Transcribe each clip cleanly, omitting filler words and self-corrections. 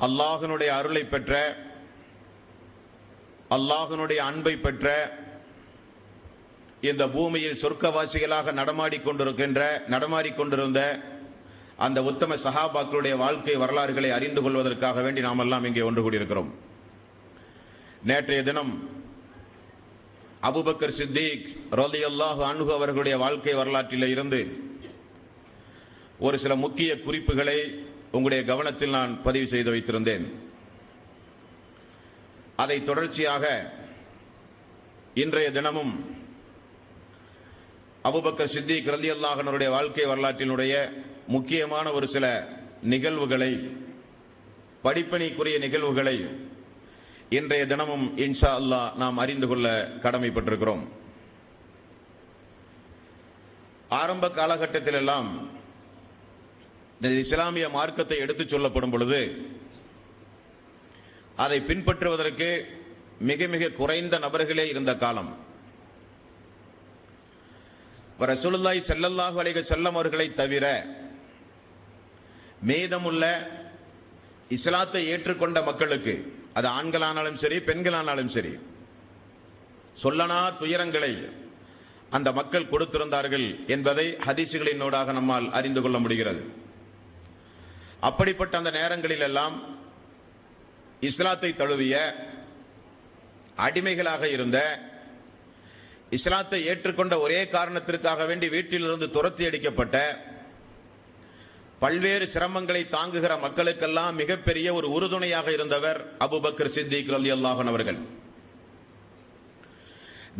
அல்லாஹ்வினுடைய அருளை பெற்ற, அல்லாஹ்வினுடைய அன்பை பெற்ற, இந்த பூமியில் சொர்க்கவாசிகளாக நடமாடிக்கொண்டிருந்த அந்த உத்தம சஹாபாக்களுடைய வாழ்க்கை வரலாறுகளை அறிந்து கொள்வதற்காக வேண்டி நாம் எல்லாம் இங்கே ஒன்று கூடியிருக்கிறோம். நேற்றைய தினம் அபூபக்கர் சித்திக் ரலியல்லாஹு அன்ஹு அவர்களுடைய வாழ்க்கை வரலாற்றில் இருந்து ஒரு சில முக்கிய குறிப்புகளை உங்களுடைய கவனத்தில் நான் பதிவு செய்து வைத்திருந்தேன். அதை தொடர்ச்சியாக இன்றைய தினமும் அபூபக்கர் சித்திக் ரலியல்லாஹு அன்ஹுடைய வாழ்க்கை வரலாற்றினுடைய முக்கியமான ஒரு சில நிகழ்வுகளை, படிப்பணிக்குரிய நிகழ்வுகளை இன்றைய தினமும் இன்ஷா அல்லாஹ் நாம் அறிந்து கொள்ள கடமைப்பட்டிருக்கிறோம். ஆரம்ப காலகட்டத்தில் எல்லாம் இஸ்லாமிய மார்க்கத்தை எடுத்துச் சொல்லப்படும் பொழுது அதை பின்பற்றுவதற்கு மிக மிக குறைந்த நபர்களே இருந்த காலம். ரசூலுல்லாஹி ஸல்லல்லாஹு அலைஹி வஸல்லம் அவர்களை தவிர மீதமுள்ள இஸ்லாத்தை ஏற்றுக்கொண்ட மக்களுக்கு, அது ஆண்களானாலும் சரி பெண்களானாலும் சரி, சொல்லனா துயரங்களை அந்த மக்கள் கொடுத்திருந்தார்கள் என்பதை ஹதீசுகளினூடாக நம்மால் அறிந்து கொள்ள முடிகிறது. அப்படிப்பட்ட அந்த நேரங்களில் எல்லாம் இஸ்லாத்தை தழுவிய, அடிமைகளாக இருந்த, இஸ்லாத்தை ஏற்றுக்கொண்ட ஒரே காரணத்திற்காக வேண்டி வீட்டிலிருந்து துரத்தி அடிக்கப்பட்ட, பல்வேறு சிரமங்களை தாங்குகிற மக்களுக்கெல்லாம் மிகப்பெரிய ஒரு உறுதுணையாக இருந்தவர் அபூபக்கர் சித்திக் ரலியல்லாஹு அன்ஹு அவர்கள்.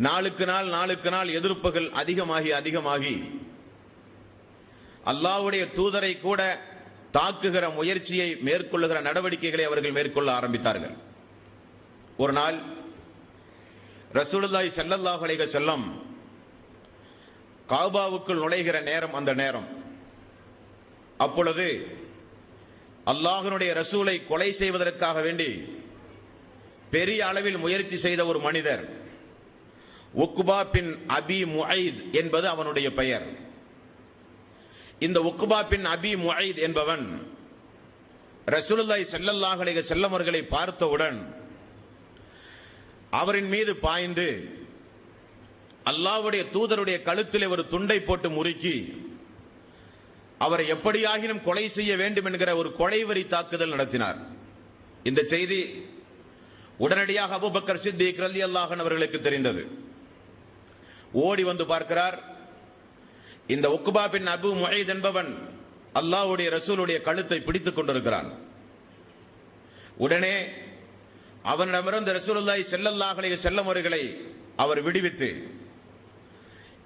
நாளுக்கு நாள் எதிர்ப்புகள் அதிகமாகி அல்லாஹ்வுடைய தூதரை கூட தாக்குகிற முயற்சியை மேற்கொள்ளுகிற நடவடிக்கைகளை அவர்கள் மேற்கொள்ள ஆரம்பித்தார்கள். ஒரு நாள் ரசூலுல்லாஹி ஸல்லல்லாஹு அலைஹி வஸல்லம் காபாவுக்குள் நுழைகிற நேரம், அந்த நேரம். அப்பொழுது அல்லாஹ்வினுடைய ரசூலை கொலை செய்வதற்காக வேண்டி பெரிய அளவில் முயற்சி செய்த ஒரு மனிதர், உக்பா பின் அபி முஐத் என்பது அவனுடைய பெயர். இந்த உக்பா பின் அபி முஐத் என்பவன் ரசூலுல்லாஹி ஸல்லல்லாஹு அலைஹி வஸல்லம் அவர்களை பார்த்தவுடன் அவரின் மீது பாய்ந்து அல்லாஹ்வுடைய தூதருடைய கழுத்திலே ஒரு துண்டை போட்டு முறுக்கி அவரை எப்படியாகினும் கொலை செய்ய வேண்டும் என்கிற ஒரு கொலைவெறி தாக்குதல் நடத்தினார். இந்த செய்தி உடனடியாக அபூபக்கர் சித்திக் ரலியல்லாஹு அன்ஹு அவர்களுக்கு தெரிந்தது. ஓடி வந்து பார்க்கிறார், இந்த உக்பா பின் அபு முஐத் என்பவன் அல்லாஹ்வுடைய ரசூலுடைய கழுத்தை பிடித்துக் கொண்டிருக்கிறான். உடனே அவனிடமிருந்து ரசூலுல்லாஹி ஸல்லல்லாஹு அலைஹி வஸல்லம் அவர்களை அவர் விடுவித்து,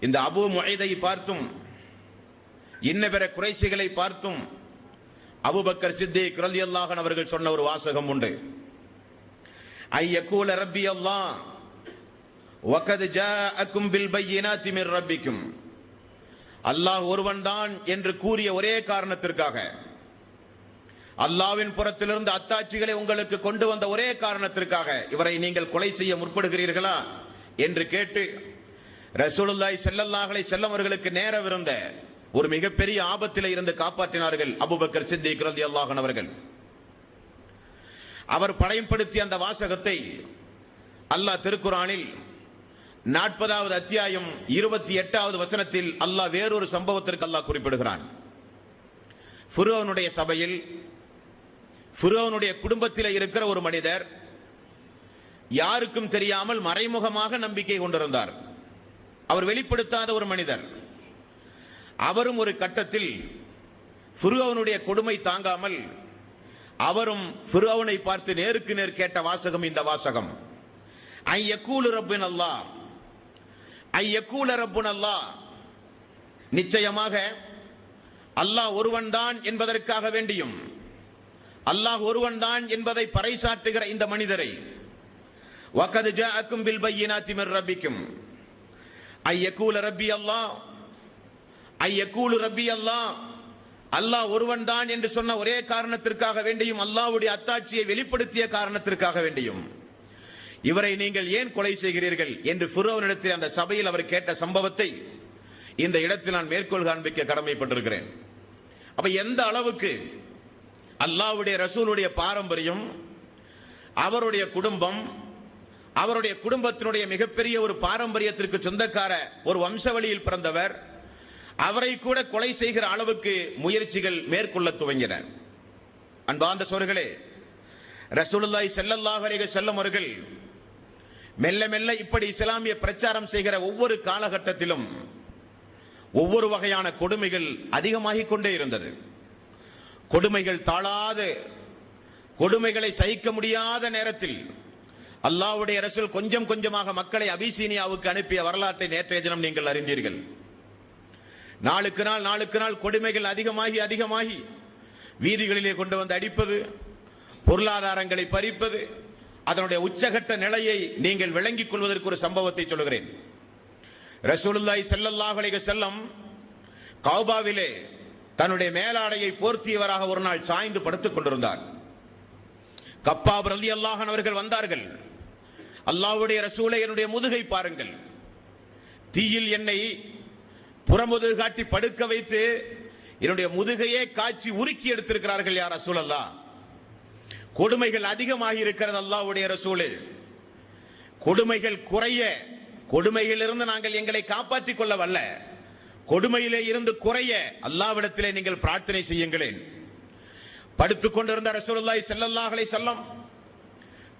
இந்த அபு முஐதை பார்த்தும் இன்ன பிற குறைஷிகளை பார்த்தும் அபூபக்கர் சித்திக் ரலியல்லாஹு அன்ஹு அவர்கள் சொன்ன ஒரு வாசகம் உண்டு. ஐயகூல ரப்பி அல்லாஹ் வகத் ஜாஅக்கும் பில் பையினாத்தி மிர் ரப்பிக்கும். அல்லாஹ் ஒருவன் தான் என்று கூறிய ஒரே காரணத்திற்காக, அல்லாஹ்வின் புறத்திலிருந்து அத்தாட்சிகளை உங்களுக்கு கொண்டு வந்த ஒரே காரணத்திற்காக இவரை நீங்கள் கொலை செய்ய முற்படுகிறீர்களா என்று கேட்டு ரசூலுல்லாஹி ஸல்லல்லாஹு அலைஹி வஸல்லம் அவர்களுக்கு நேரவிருந்த ஒரு மிகப்பெரிய ஆபத்திலே இருந்து காப்பாற்றினார்கள் அபூபக்கர் சித்திக் ரலியல்லாஹு அன்ஹு அவர்கள். அவர் பயன்படுத்திய அந்த வாசகத்தை அல்லாஹ் திருக்குர்ஆனில் 40வது அத்தியாயம் 28வது வசனத்தில் அல்லாஹ் வேறொரு சம்பவத்திற்கு அல்லாஹ் குறிப்பிடுகிறான். ஃபிரௌனுடைய சபையில், ஃபிரௌனுடைய குடும்பத்தில் இருக்கிற ஒரு மனிதர் யாருக்கும் தெரியாமல் மறைமுகமாக நம்பிக்கை கொண்டிருந்தார். அவர் வெளிப்படுத்தாத ஒரு மனிதர். அவரும் ஒரு கட்டத்தில் ஃபிரௌனுடைய கொடுமை தாங்காமல் அவரும் ஃபிரௌனை பார்த்து நேருக்கு நேர் கேட்ட வாசகம் இந்த வாசகம். ஐயகூலு ரப்புன் அல்லாஹ், ஐயகூல ரப்புன் அல்லாஹ். நிச்சயமாக அல்லாஹ் ஒருவன் தான் என்பதற்காக வேண்டியும், அல்லாஹ் ஒருவன் தான் என்பதை பறைசாற்றுகிற இந்த மனிதரை, வகத் ஜாஅக்கும் பில் பையினாத்தி மிர் ரப்பிக்கும் ஐயகூல ரப்பி அல்லாஹ், ஐயகூலு ரப்பி அல்லாஹ், அல்லாஹ் ஒருவன் தான் என்று சொன்ன ஒரே காரணத்திற்காக வேண்டியும், அல்லாஹ்வுடைய அத்தாட்சியை வெளிப்படுத்திய காரணத்திற்காக வேண்டியும் இவரை நீங்கள் ஏன் கொலை செய்கிறீர்கள் என்று ஃபிரௌனிடத்தில் அந்த சபையில் அவர் கேட்ட சம்பவத்தை இந்த இடத்தில் நான் மேற்கோள் காண்பிக்க கடமைப்பட்டிருக்கிறேன். அப்ப எந்த அளவுக்கு அல்லாஹ்வுடைய ரசூலுடைய பாரம்பரியம், அவருடைய குடும்பம், அவருடைய குடும்பத்தினுடைய மிகப்பெரிய ஒரு பாரம்பரியத்திற்கு சொந்தக்கார ஒரு வம்சவழியில் பிறந்தவர். அவரை கூட கொலை செய்கிற அளவுக்கு முயற்சிகள் மேற்கொள்ள துவங்கின. அன்பார்ந்த சோர்களே, ரசூலுல்லாஹி ஸல்லல்லாஹு அலைஹி வஸல்லம் அவர்கள் மெல்ல மெல்ல இப்படி இஸ்லாமிய பிரச்சாரம் செய்கிற ஒவ்வொரு காலகட்டத்திலும் ஒவ்வொரு வகையான கொடுமைகள் அதிகமாகிக் கொண்டே இருந்தது. கொடுமைகள் தாழாது, கொடுமைகளை சகிக்க முடியாத நேரத்தில் அல்லாஹ்வுடைய ரசூல் கொஞ்சம் கொஞ்சமாக மக்களை அபிசீனியாவுக்கு அனுப்பிய வரலாற்றை நேற்றைய தினம் நீங்கள் அறிந்தீர்கள். நாளுக்கு நாள் கொடுமைகள் அதிகமாகி வீதிகளிலே கொண்டு வந்து அடிப்பது, பொருளாதாரங்களை பறிப்பது, அதனுடைய உச்சகட்ட நிலையை நீங்கள் விளங்கிக் கொள்வதற்கு ஒரு சம்பவத்தை சொல்கிறேன். ரசூலுல்லாஹி ஸல்லல்லாஹு அலைஹி வஸல்லம் கௌபாவிலே தன்னுடைய மேலாடையை போர்த்தியவராக ஒரு நாள் சாய்ந்து படுத்துக் கொண்டிருந்தார். கப்பாப் ரலியல்லாஹு அன்ஹு அவர்கள் வந்தார்கள். அல்லாஹ்வுடைய ரசூலே, என்னுடைய முதுகை பாருங்கள், தீயில் என்னை புறமுதுகு காட்டி படுக்க வைத்து என்னுடைய முதுகையே காய்ச்சி உருக்கி எடுத்திருக்கிறார்கள். யா ரசூலல்லாஹ், கொடுமைகள் அதிகமாகி இருக்கிறது. அல்லாஹ்வுடைய ரசூலே, கொடுமைகள் குறைய, கொடுமையிலிருந்து நாங்கள் எங்களை காப்பாற்றிக் கொள்ள வல்ல, கொடுமையிலே இருந்து குறைய அல்லாஹ்விடத்திலே நீங்கள் பிரார்த்தனை செய்யுங்களேன். படுத்துக் கொண்டிருந்த ரசூலுல்லாஹி ஸல்லல்லாஹு அலைஹி வஸல்லம்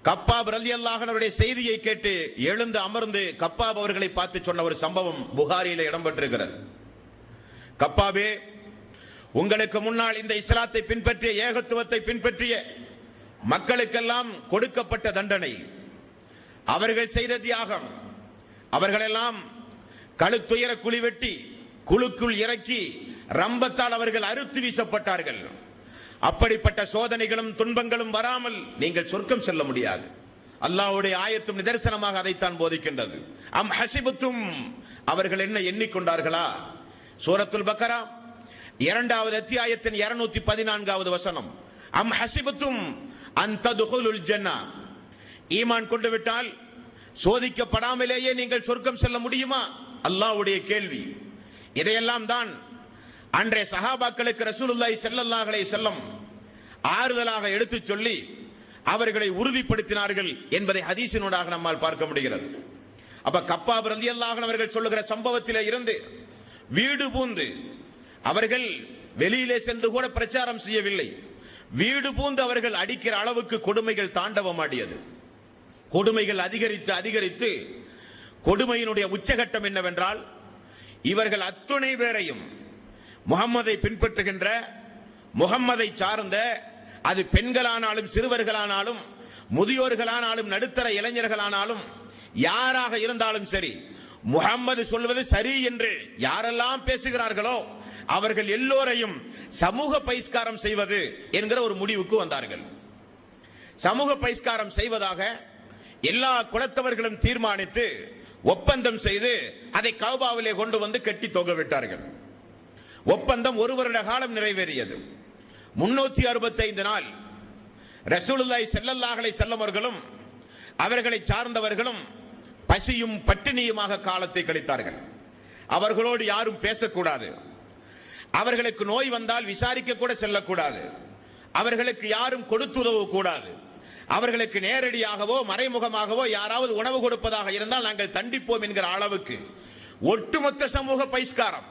கப்பாப் ரலியல்லாஹு அன்ஹுடைய செய்தியை கேட்டு எழுந்து அமர்ந்து கப்பாப் அவர்களை பார்த்து சொன்ன ஒரு சம்பவம் புகாரியிலே இடம்பெற்றிருக்கிறது. கப்பாபே, உங்களுக்கு முன்னால் இந்த இஸ்லாத்தை பின்பற்றிய, ஏகத்துவத்தை பின்பற்றிய மக்களுக்கெல்லாம் கொடுக்கப்பட்ட தண்டனை, அவர்கள் செய்த தியாகம், அவர்களெல்லாம் கழுத்துயர குழி வெட்டி குழுக்குள் இறக்கி ரம்பத்தால் அவர்கள் அறுத்து வீசப்பட்டார்கள். அப்படிப்பட்ட சோதனைகளும் துன்பங்களும் வராமல் நீங்கள் சொர்க்கம் செல்ல முடியாது. அல்லாஹ்வுடைய ஆயத்தும் நிதர்சனமாக அதைத்தான் போதிக்கின்றது. அம் ஹஸிபத்தும், அவர்கள் என்ன எண்ணிக்கொண்டார்களா? சூரத்துல் பக்கரா 2வது அத்தியாயத்தின் 214வது வசனம். அம் ஹஸிபத்தும் அன் ததுகுலுல் ஜன்னா, ஈமான் கொண்டு விட்டால் சோதிக்கப்படாமலேயே நீங்கள் சொர்க்கம் செல்ல முடியுமா? அல்லாஹ்வுடைய கேள்வி. இதையெல்லாம் தான் அன்றைய சஹாபாக்களுக்கு ரசூலுல்லாஹி ஸல்லல்லாஹு அலைஹி வஸல்லம் ஆறுதலாக எடுத்துச் சொல்லி அவர்களை உறுதிப்படுத்தினார்கள் என்பதை ஹதீஸினூடாக நம்மால் பார்க்க முடிகிறது. அப்ப கப்பாப் ரலியல்லாஹு அன்ஹு அவர்கள் சொல்லுகிற சம்பவத்திலே இருந்து வீடு பூந்து, அவர்கள் வெளியிலே சென்று கூட பிரச்சாரம் செய்யவில்லை, வீடு பூந்து அவர்கள் அடிக்கிற அளவுக்கு கொடுமைகள் தாண்டவமாடியது. கொடுமைகள் அதிகரித்து கொடுமையினுடைய உச்சகட்டம் என்னவென்றால், இவர்கள் அத்துணை பேரையும் முகம்மதை பின்பற்றுகின்ற, முகம்மதை சார்ந்த, அது பெண்களானாலும் சிறுவர்களானாலும் முதியோர்களானாலும் நடுத்தர இளைஞர்களானாலும் யாராக இருந்தாலும் சரி, முகம்மது சொல்வது சரி என்று யாரெல்லாம் பேசுகிறார்களோ அவர்கள் எல்லோரையும் சமூக பகிஷ்காரம் செய்வது என்கிற ஒரு முடிவுக்கு வந்தார்கள். சமூக பகிஷ்காரம் செய்வதாக எல்லா குலத்தவர்களும் தீர்மானித்து ஒப்பந்தம் செய்து அதை கௌபாவிலே கொண்டு வந்து கட்டி தொங்க விட்டார்கள். ஒப்பந்தம் 1 வருட காலம் நிறைவேறியது. 365 நாள் ரசூலுல்லாஹி ஸல்லல்லாஹு அலைஹி வஸல்லம் அவர்களும் அவர்களை சார்ந்தவர்களும் பசியும் பட்டினியுமாக காலத்தை கழித்தார்கள். அவர்களோடு யாரும் பேசக்கூடாது, அவர்களுக்கு நோய் வந்தால் விசாரிக்க கூட செல்லக்கூடாது, அவர்களுக்கு யாரும் கொடுத்துதவ கூடாது, அவர்களுக்கு நேரடியாகவோ மறைமுகமாகவோ யாராவது உணவு கொடுப்பதாக இருந்தால் நாங்கள் தண்டிப்போம் என்கிற அளவுக்கு ஒட்டுமொத்த சமூக பகிஷ்காரம்.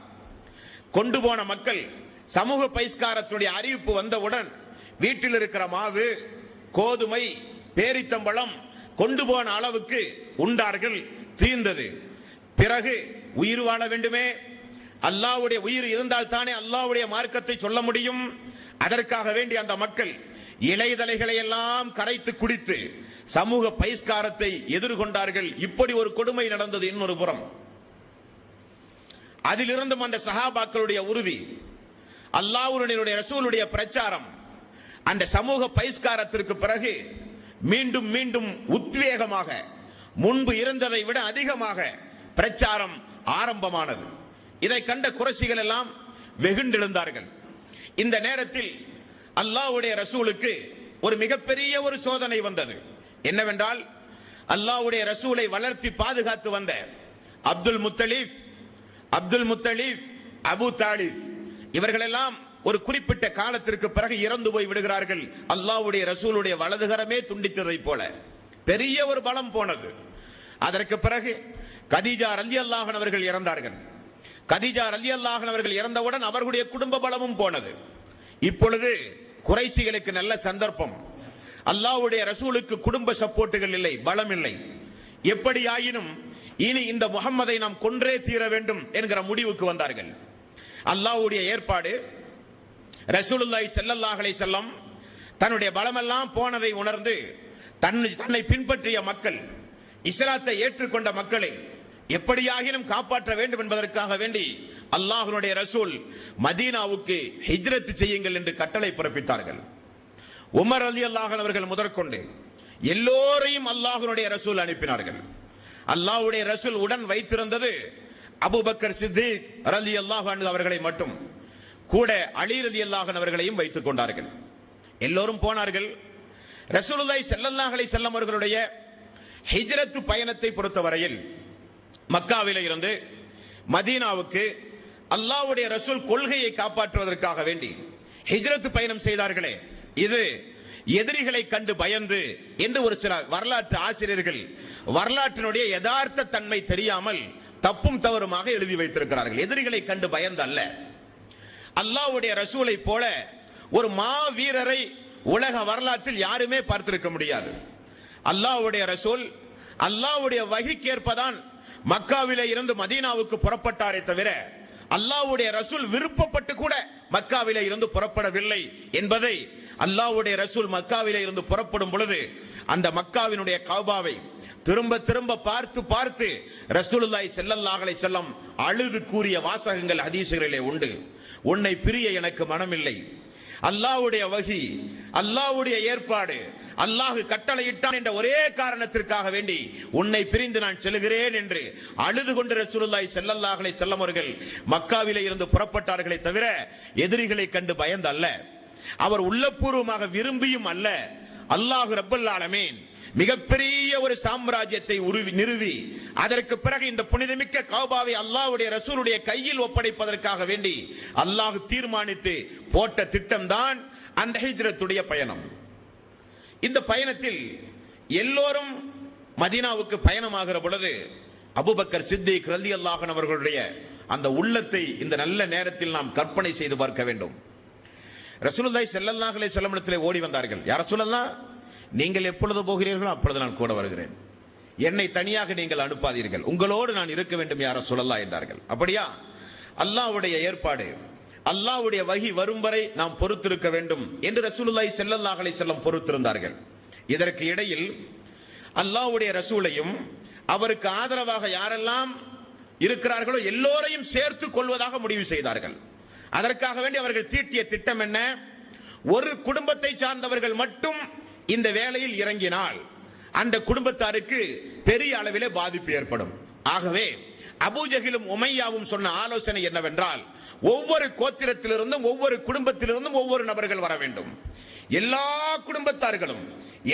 கொண்டு போன மக்கள் சமூக பகிஷ்காரத்துடைய அறிவிப்பு வந்தவுடன் வீட்டில் இருக்கிற மாவு, கோதுமை, பேரித்தம்பழம் கொண்டு போன அளவுக்கு உண்டார்கள், தீர்ந்தது. பிறகு உயிர் வாழ வேண்டுமே, அல்லாஹ்வுடைய உயிர் இருந்தால் தானே அல்லாஹ்வுடைய மார்க்கத்தை சொல்ல முடியும். அதற்காக வேண்டி அந்த மக்கள் இலைதலைகளை எல்லாம் கரைத்து குடித்து சமூக பகிஷ்காரத்தை எதிர்கொண்டார்கள். இப்படி ஒரு கொடுமை நடந்தது. இன்னொரு புறம் அதிலிருந்தும் அந்த சஹாபாக்களுடைய உறுதி, அல்லாஹ்வுடைய ரசூலுடைய பிரச்சாரம், அந்த சமூக பகிஷ்காரத்திற்கு பிறகு மீண்டும் மீண்டும் உத்வேகமாக, முன்பு இருந்ததை விட அதிகமாக பிரச்சாரம் ஆரம்பமானது. இதை கண்ட குறைஷிகள் எல்லாம் வெகுண்டெழுந்தார்கள். இந்த நேரத்தில் அல்லாஹ்வுடைய ரசூலுக்கு ஒரு மிகப்பெரிய ஒரு சோதனை வந்தது. என்னவென்றால், அல்லாஹ்வுடைய ரசூலை வளர்த்தி பாதுகாத்து வந்த அப்துல் முத்தலீப், அபு தாலிப் இவர்களெல்லாம் ஒரு குறிப்பிட்ட காலத்திற்கு பிறகு இறந்து போய் விடுகிறார்கள். அல்லாஹ்வுடைய ரசூலுடைய வலதுகரமே துண்டித்ததை போல பெரிய ஒரு பலம் போனது. அதற்கு பிறகு கதீஜா ரலியல்லாஹு அன்ஹா அவர்கள் இறந்தார்கள். கதீஜா ரலியல்லாஹு அன்ஹா அவர்கள் இறந்தவுடன் அவர்களுடைய குடும்ப பலமும் போனது. இப்பொழுது குறைஷிகளுக்கு நல்ல சந்தர்ப்பம். அல்லாஹ்வுடைய ரசூலுக்கு குடும்ப சப்போர்ட்டுகள் இல்லை, பலம் இல்லை. எப்படியாயினும் இனி இந்த முஹம்மதை நாம் கொன்றே தீர வேண்டும் என்கிற முடிவுக்கு வந்தார்கள். அல்லாஹ்வுடைய ஏற்பாடு, ரசூலுல்லாஹி ஸல்லல்லாஹு அலைஹி வஸல்லம் தன்னுடைய பலமெல்லாம் போனதை உணர்ந்து தன்னை பின்பற்றிய மக்கள், இஸ்லாத்தை ஏற்றுக்கொண்ட மக்களை எப்படியாகிலும் காப்பாற்ற வேண்டும் என்பதற்காக வேண்டி அல்லாஹ்வுடைய ரசூல் மதீனாவுக்கு ஹிஜ்ரத் செய்யுங்கள் என்று கட்டளை பிறப்பித்தார்கள். உமர் ரலியல்லாஹு அன்ஹு அவர்கள் முதற்கொண்டு எல்லோரையும் அல்லாஹ்வுடைய ரசூல் அனுப்பினார்கள். அல்லாஹ்வுடைய ரசூல் உடன் வைத்திருந்தது அபூபக்கர் சித்திக் ரலியல்லாஹு அன்ஹு அவர்களை மட்டும், கூட அலி ரலியல்லாஹு அன்ஹு அவர்களையும் வைத்துக் கொண்டார்கள். எல்லோரும் போனார்கள். ரசூலுல்லாஹி ஸல்லல்லாஹு அலைஹி வஸல்லம் அவர்களுடைய ஹிஜ்ரத் பயணத்தை பொறுத்தவரையில் மக்காவிலே இருந்து மதீனாவுக்கு அல்லாஹ்வுடைய ரசூல் கொள்கையை காப்பாற்றுவதற்காக வேண்டி ஹிஜ்ரத் பயணம் செய்தார்களே, இது எதிரிகளை கண்டு பயந்து என்று ஒரு சில வரலாற்று ஆசிரியர்கள் வரலாற்றினுடைய யதார்த்த தன்மை தெரியாமல் தப்பும் தவறுமாக எழுதி வைத்திருக்கிறார்கள். எதிரிகளை கண்டு பயந்து அல்ல. அல்லாஹ்வுடைய ரசூலை போல ஒரு மாவீரரை உலக வரலாற்றில் யாருமே பார்த்திருக்க முடியாது. அல்லாஹ்வுடைய ரசூல் அல்லாஹ்வுடைய வஹிக்கேற்பதான் மக்காவிலே இருந்து மதீனாவுக்கு புறப்பட்டாரே தவிர அல்லாஹ்வுடைய ரசூல் விருப்பப்பட்டு கூட மக்காவிலே இருந்து புறப்படவில்லை என்பதை அல்லாஹ்வுடைய ரசூல் மக்காவிலே இருந்து புறப்படும் பொழுது அந்த மக்காவினுடைய கஅபாவை திரும்ப திரும்ப பார்த்து பார்த்து ரசூலுல்லாஹி ஸல்லல்லாஹு அலைஹி வஸல்லம் அழுது கூறிய வாசகங்கள் ஹதீஸ்களிலே உண்டு. உன்னை பிரிய எனக்கு மனமில்லை, அல்லாஹ்வுடைய வஹி, அல்லாஹ்வுடைய ஏற்பாடு, அல்லாஹ் கட்டளையிட்டான் என்ற ஒரே காரணத்திற்காக வேண்டி உன்னை பிரிந்து நான் செல்கிறேன் என்று அழுது கொண்டு ரசூலுல்லாஹி ஸல்லல்லாஹு அலைஹி வஸல்லம் அவர்கள் மக்காவிலே இருந்து புறப்பட்டார்களே தவிர எதிரிகளை கண்டு பயந்து அல்ல. அவர் உள்ளபூர்வமாக விரும்பியும் அல்ல. அல்லாஹ் ரப்பல் ஆலமீன் மிகப்பெரிய ஒரு சாம்ராஜ்யத்தை நிறுவி அதற்கு பிறகு இந்த புனிதமிக்க கஅபாவை அல்லாஹ்வுடைய ரசூலுடைய கையில் ஒப்படைப்பதற்காக வேண்டி அல்லாஹ் தீர்மானித்து போட்ட திட்டம்தான் அந்த ஹிஜ்ரத்துடைய பயணம். இந்த பயணத்தில் எல்லோரும் மதீனாவுக்கு பயணமாகிற பொழுது அபூபக்கர் சித்திக் ரலியல்லாஹு அன்ஹு அவர்களுடைய அந்த உள்ளத்தை இந்த நல்ல நேரத்தில் நாம் கற்பனை செய்து பார்க்க வேண்டும். ரசூலுல்லாஹி ஸல்லல்லாஹு அலைஹி வஸல்லம் இடத்திலே ஓடி வந்தார்கள். யா ரசூலல்லாஹ், நீங்கள் எப்பொழுது போகிறீர்களோ அப்பொழுது நான் கூட வருகிறேன், என்னை தனியாக நீங்கள் அனுப்பாதீர்கள், உங்களோடு நான் இருக்க வேண்டும் யா ரசூலல்லாஹ் என்றார்கள். அப்படியா? அல்லாஹ்வுடைய ஏற்பாடு, அல்லாஹ்வுடைய வஹி வரும் வரை நாம் பொறுத்திருக்க வேண்டும் என்று ரசூலுல்லாஹி ஸல்லல்லாஹு அலைஹி வஸல்லம் பொறுத்திருந்தார்கள். இதற்கு இடையில் அல்லாஹ்வுடைய ரசூலையும் அவருக்கு ஆதரவாக யாரெல்லாம் இருக்கிறார்களோ எல்லோரையும் சேர்த்து கொள்வதாக முடிவு செய்தார்கள். அதற்காக வேண்டி அவர்கள் தீட்டிய திட்டம் என்ன? ஒரு குடும்பத்தை சார்ந்தவர்கள் மட்டும் இந்த வேலையில் இறங்கினால் அந்த குடும்பத்தாருக்கு பெரிய அளவிலே பாதிப்பு ஏற்படும். ஆகவே அபூஜஹிலும் உமையாவும் சொன்ன ஆலோசனை என்னவென்றால், ஒவ்வொரு கோத்திரத்திலிருந்தும் ஒவ்வொரு குடும்பத்திலிருந்தும் ஒவ்வொரு நபர்கள் வர வேண்டும். எல்லா குடும்பத்தார்களும்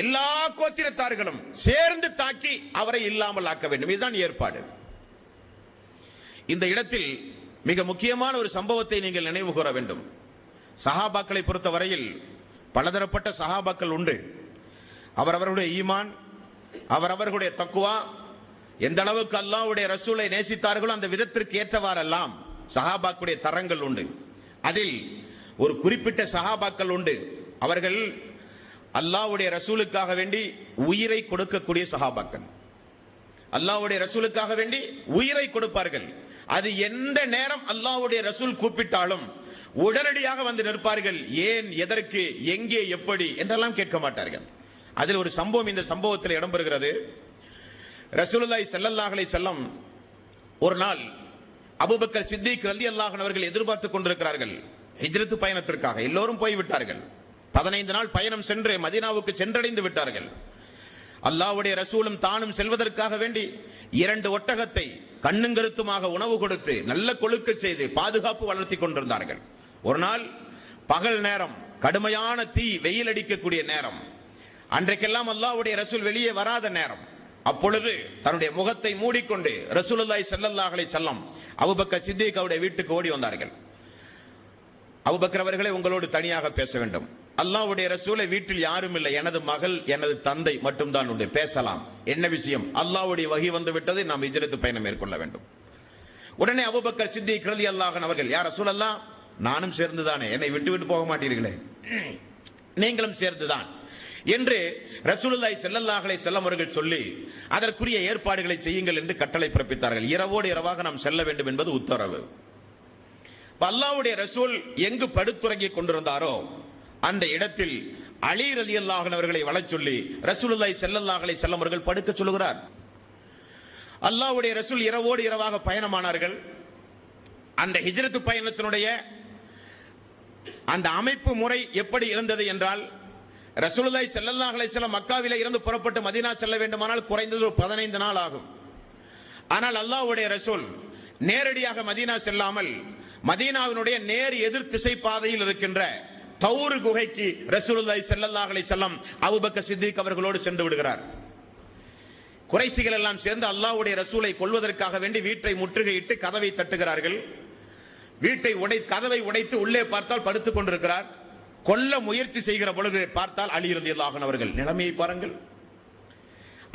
எல்லா கோத்திரத்தார்களும் சேர்ந்து தாக்கி அவரை இல்லாமல் ஆக்க வேண்டும். இதுதான் ஏற்பாடு. இந்த இடத்தில் மிக முக்கியமான ஒரு சம்பவத்தை நீங்கள் நினைவு கூற வேண்டும். சஹாபாக்களை பொறுத்த வரையில் பலதரப்பட்ட சஹாபாக்கள் உண்டு. அவரவர்களுடைய ஈமான், அவரவர்களுடைய தக்குவா, எந்த அளவுக்கு அல்லாஹ்வுடைய ரசூலை நேசித்தார்களோ அந்த விதத்திற்கு ஏற்றவாறெல்லாம் சஹாபாக்களுடைய தரங்கள் உண்டு. அதில் ஒரு குறிப்பிட்ட சஹாபாக்கள் உண்டு. அவர்கள் அல்லாஹ்வுடைய ரசூலுக்காக வேண்டி உயிரை கொடுக்கக்கூடிய சஹாபாக்கள். அல்லாஹ்வுடைய ரசூலுக்காக வேண்டி உயிரை கொடுப்பார்கள். அது எந்த நேரம் அல்லாஹ்வுடைய ரசூல் கூப்பிட்டாலும் உடனடியாக வந்து நிற்பார்கள். ஏன், எதற்கு, எங்கே, எப்படி என்றெல்லாம் கேட்க மாட்டார்கள். அதில் ஒரு சம்பவம் இந்த சம்பவத்தில் இடம்பெறுகிறது. ரசூலுல்லாஹி ஸல்லல்லாஹு அலைஹி வஸல்லம் ஒரு நாள் அபூபக்கர் சித்திக் ரலியல்லாஹு அன்ஹு அவர்கள் எதிர்பார்த்துக் கொண்டிருக்கிறார்கள். ஹிஜ்ரத் பயணத்திற்காக எல்லோரும் போய்விட்டார்கள். 15 நாள் பயணம் சென்று மதீனாவுக்கு சென்றடைந்து விட்டார்கள். அல்லாஹ்வுடைய ரசூலும் தானும் செல்வதற்காக வேண்டி 2 ஒட்டகத்தை கண்ணுங்கருத்துமாக உணவு கொடுத்து நல்ல கொழுக்க செய்து பாதுகாப்பு வளர்த்தி கொண்டிருந்தார்கள். ஒரு நாள் பகல் நேரம், கடுமையான தீ, வெயில் அடிக்கக்கூடிய நேரம், அன்றைக்கெல்லாம் அல்லாஹ்வுடைய ரசூல் வெளியே வராத நேரம். அப்பொழுது தன்னுடைய முகத்தை மூடிக்கொண்டு ரசூலுல்லாஹி ஸல்லல்லாஹு அலைஹி வஸல்லம் அபூபக்கர் சித்திக் அவருடைய வீட்டுக்கு ஓடி வந்தார்கள். அபூபக்கர் அவர்களே, உங்களோடு தனியாக பேச வேண்டும். அல்லாஹ்வுடைய ரசூலை, வீட்டில் யாரும் இல்லை, எனது மகள் எனது தந்தை மட்டும்தான் உண்டு, பேசலாம். என்ன விஷயம்? அல்லாஹ்வுடைய வஹி வந்து விட்டது, நாம் ஹிஜ்ரத் பயணம் மேற்கொள்ள வேண்டும். உடனே அபூபக்கர் சித்திக் ரலியல்லாஹு அன்ஹு அவர்கள், யா ரசூலல்லாஹ், நானும் சேர்ந்துதானே, என்னை விட்டு விட்டு போக மாட்டீர்களே, நீங்களும் சேர்ந்துதான் என்று ரசூலுல்லாஹி ஸல்லல்லாஹு அலைஹி வஸல்லம் அவர்கள் சொல்லி அதற்குரிய ஏற்பாடுகளை செய்யுங்கள் என்று கட்டளை பிறப்பித்தார்கள். இரவோடு இரவாக நாம் செல்ல வேண்டும் என்பது உத்தரவு. அல்லாஹ்வுடைய ரசூல் எங்கு படுத்துறங்கிக் கொண்டிருந்தாரோ அந்த இடத்தில் அலி ரலியல்லாஹு அன்ஹு அவர்களை வளச் சொல்லி ரசூலுல்லாஹி ஸல்லல்லாஹு அலைஹி வஸல்லம் அவர்கள் படுக்க சொல்லுகிறார். அல்லாஹ்வுடைய ரசூல் இரவோடு இரவாக பயணமானார்கள். அந்த ஹிஜ்ரத் பயணத்தினுடைய அந்த அமைப்பு முறை எப்படி இருந்தது என்றால், ரசூலுல்லாஹி ஸல்லல்லாஹு அலைஹி வஸல்லம் மக்காவிலே இருந்து புறப்பட்டு மதீனா செல்ல வேண்டுமானால் குறைந்தது 15 நாள் ஆகும். ஆனால் அல்லாஹ்வுடைய ரசூல் நேரடியாக மதீனா செல்லாமல் மதீனாவினுடைய நேர் எதிர் திசை பாதையில் இருக்கின்ற தௌர் குகைக்கு ரசூலுல்லாஹி ஸல்லல்லாஹு அலைஹி வஸல்லம் அபூபக்கர் சித்திக் அவர்களோடு சென்று விடுகிறார். குறைஷிகள் எல்லாம் சேர்ந்து அல்லாஹ்வுடைய ரசூலை கொல்வதற்காக வேண்டி வீட்டை முற்றுகையிட்டு கதவை தட்டுகிறார்கள். கதவை உடைத்து உள்ளே பார்த்தால் படுத்துக் கொண்டிருக்கிறார். கொல்ல முயற்சி செய்கிற பொழுது பார்த்தால் அலி ரலியல்லாஹு அன்ஹு அவர்கள். நிலைமையை பாருங்கள்.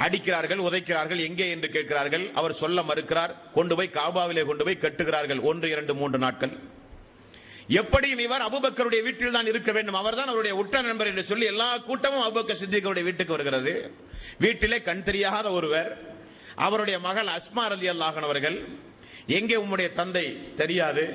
அடிக்கிறார்கள், உதைக்கிறார்கள். எங்கே என்று கேட்கிறார்கள். அவர் சொல்ல மறுக்கிறார். கொண்டு போய் காபாவிலே கொண்டு போய் கட்டுகிறார்கள். 1, 2, 3 நாட்கள். எப்படியும் இவர் அபூபக்கருடைய வீட்டில் தான் இருக்க வேண்டும், அவர்தான் அவருடைய உற்ற நண்பர் என்று சொல்லி எல்லா கூட்டமும் அபூபக்கர் சித்திக்குடைய வீட்டுக்கு வருகிறது. வீட்டிலே கண் தெரியாத ஒருவர், அவருடைய மகள் அஸ்மா ரலியல்லாஹு அன்ஹா அவர்கள். எங்கே உம்முடைய தந்தை? தெரியாது.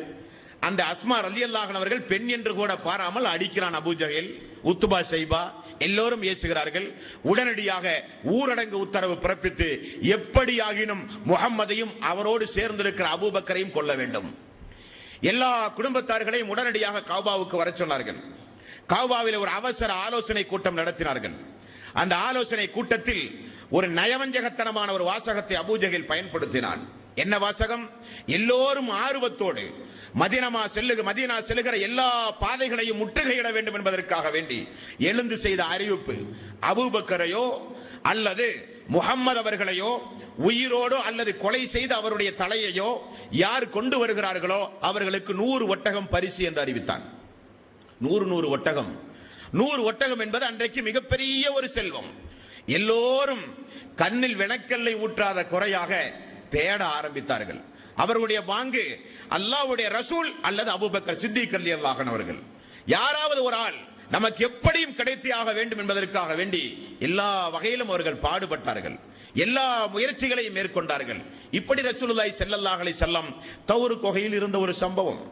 அந்த அஸ்மா ரலியல்லாஹு அன்ஹா அவர்கள் பெண் என்று கூட பாராமல் அடிக்கிறான் அபூ ஜஹல், உத்பா, ஷைபா எல்லோரும் ஏசுகிறார்கள். உடனடியாக ஊரடங்கு உத்தரவு பிறப்பித்து எப்படியாகினும் முஹம்மதையும் அவரோடு சேர்ந்திருக்கிற அபூபக்கரையும் கொல்ல வேண்டும். எல்லா குடும்பத்தார்களையும் உடனடியாக காபாவுக்கு வர சொன்னார்கள். காபாவில் ஒரு அவசர ஆலோசனை கூட்டம் நடத்தினார்கள். அந்த ஆலோசனை கூட்டத்தில் ஒரு நயவஞ்சகத்தனமான ஒரு வாசகத்தை அபூ ஜஹல் பயன்படுத்தினான். என்ன வாசகம்? எல்லோரும் ஆர்வத்தோடு மதீனா செல்லுகிற எல்லா பாதைகளையும் முற்றுகையிட வேண்டும் என்பதற்காக வேண்டி எழுந்து செய்த அறிவிப்பு, அபூபக்கரையோ அல்லது முஹம்மது அவர்களையோ உயிரோடோ அல்லது கொலை செய்த அவருடைய தலையையோ யார் கொண்டு வருகிறார்களோ அவர்களுக்கு 100 ஒட்டகம் பரிசு என்று அறிவித்தான். 100 ஒட்டகம். 100 ஒட்டகம் என்பது அன்றைக்கு மிகப்பெரிய ஒரு செல்வம். எல்லோரும் கண்ணில் விளக்கல்லை ஊற்றாத குறையாக தேட ஆரம்பித்தார்கள். அவர்களுடைய பாங்கு அல்லாஹ்வுடைய ரசூல் அல்லது அபூபக்கர் சித்திக் ரலியல்லாஹு அன்ஹு அவர்கள். யாராவது ஒரு ஆள் நமக்கு எப்படியும் கிடைத்தியாக வேண்டும் என்பதற்காக வேண்டி எல்லா வகையிலும் அவர்கள் பாடுபட்டார்கள். எல்லா முயற்சிகளையும் மேற்கொண்டார்கள். இப்படி ரசூலுல்லாஹி ஸல்லல்லாஹு அலைஹி வஸல்லம் தௌர் குகையில் இருந்த ஒரு சம்பவம்.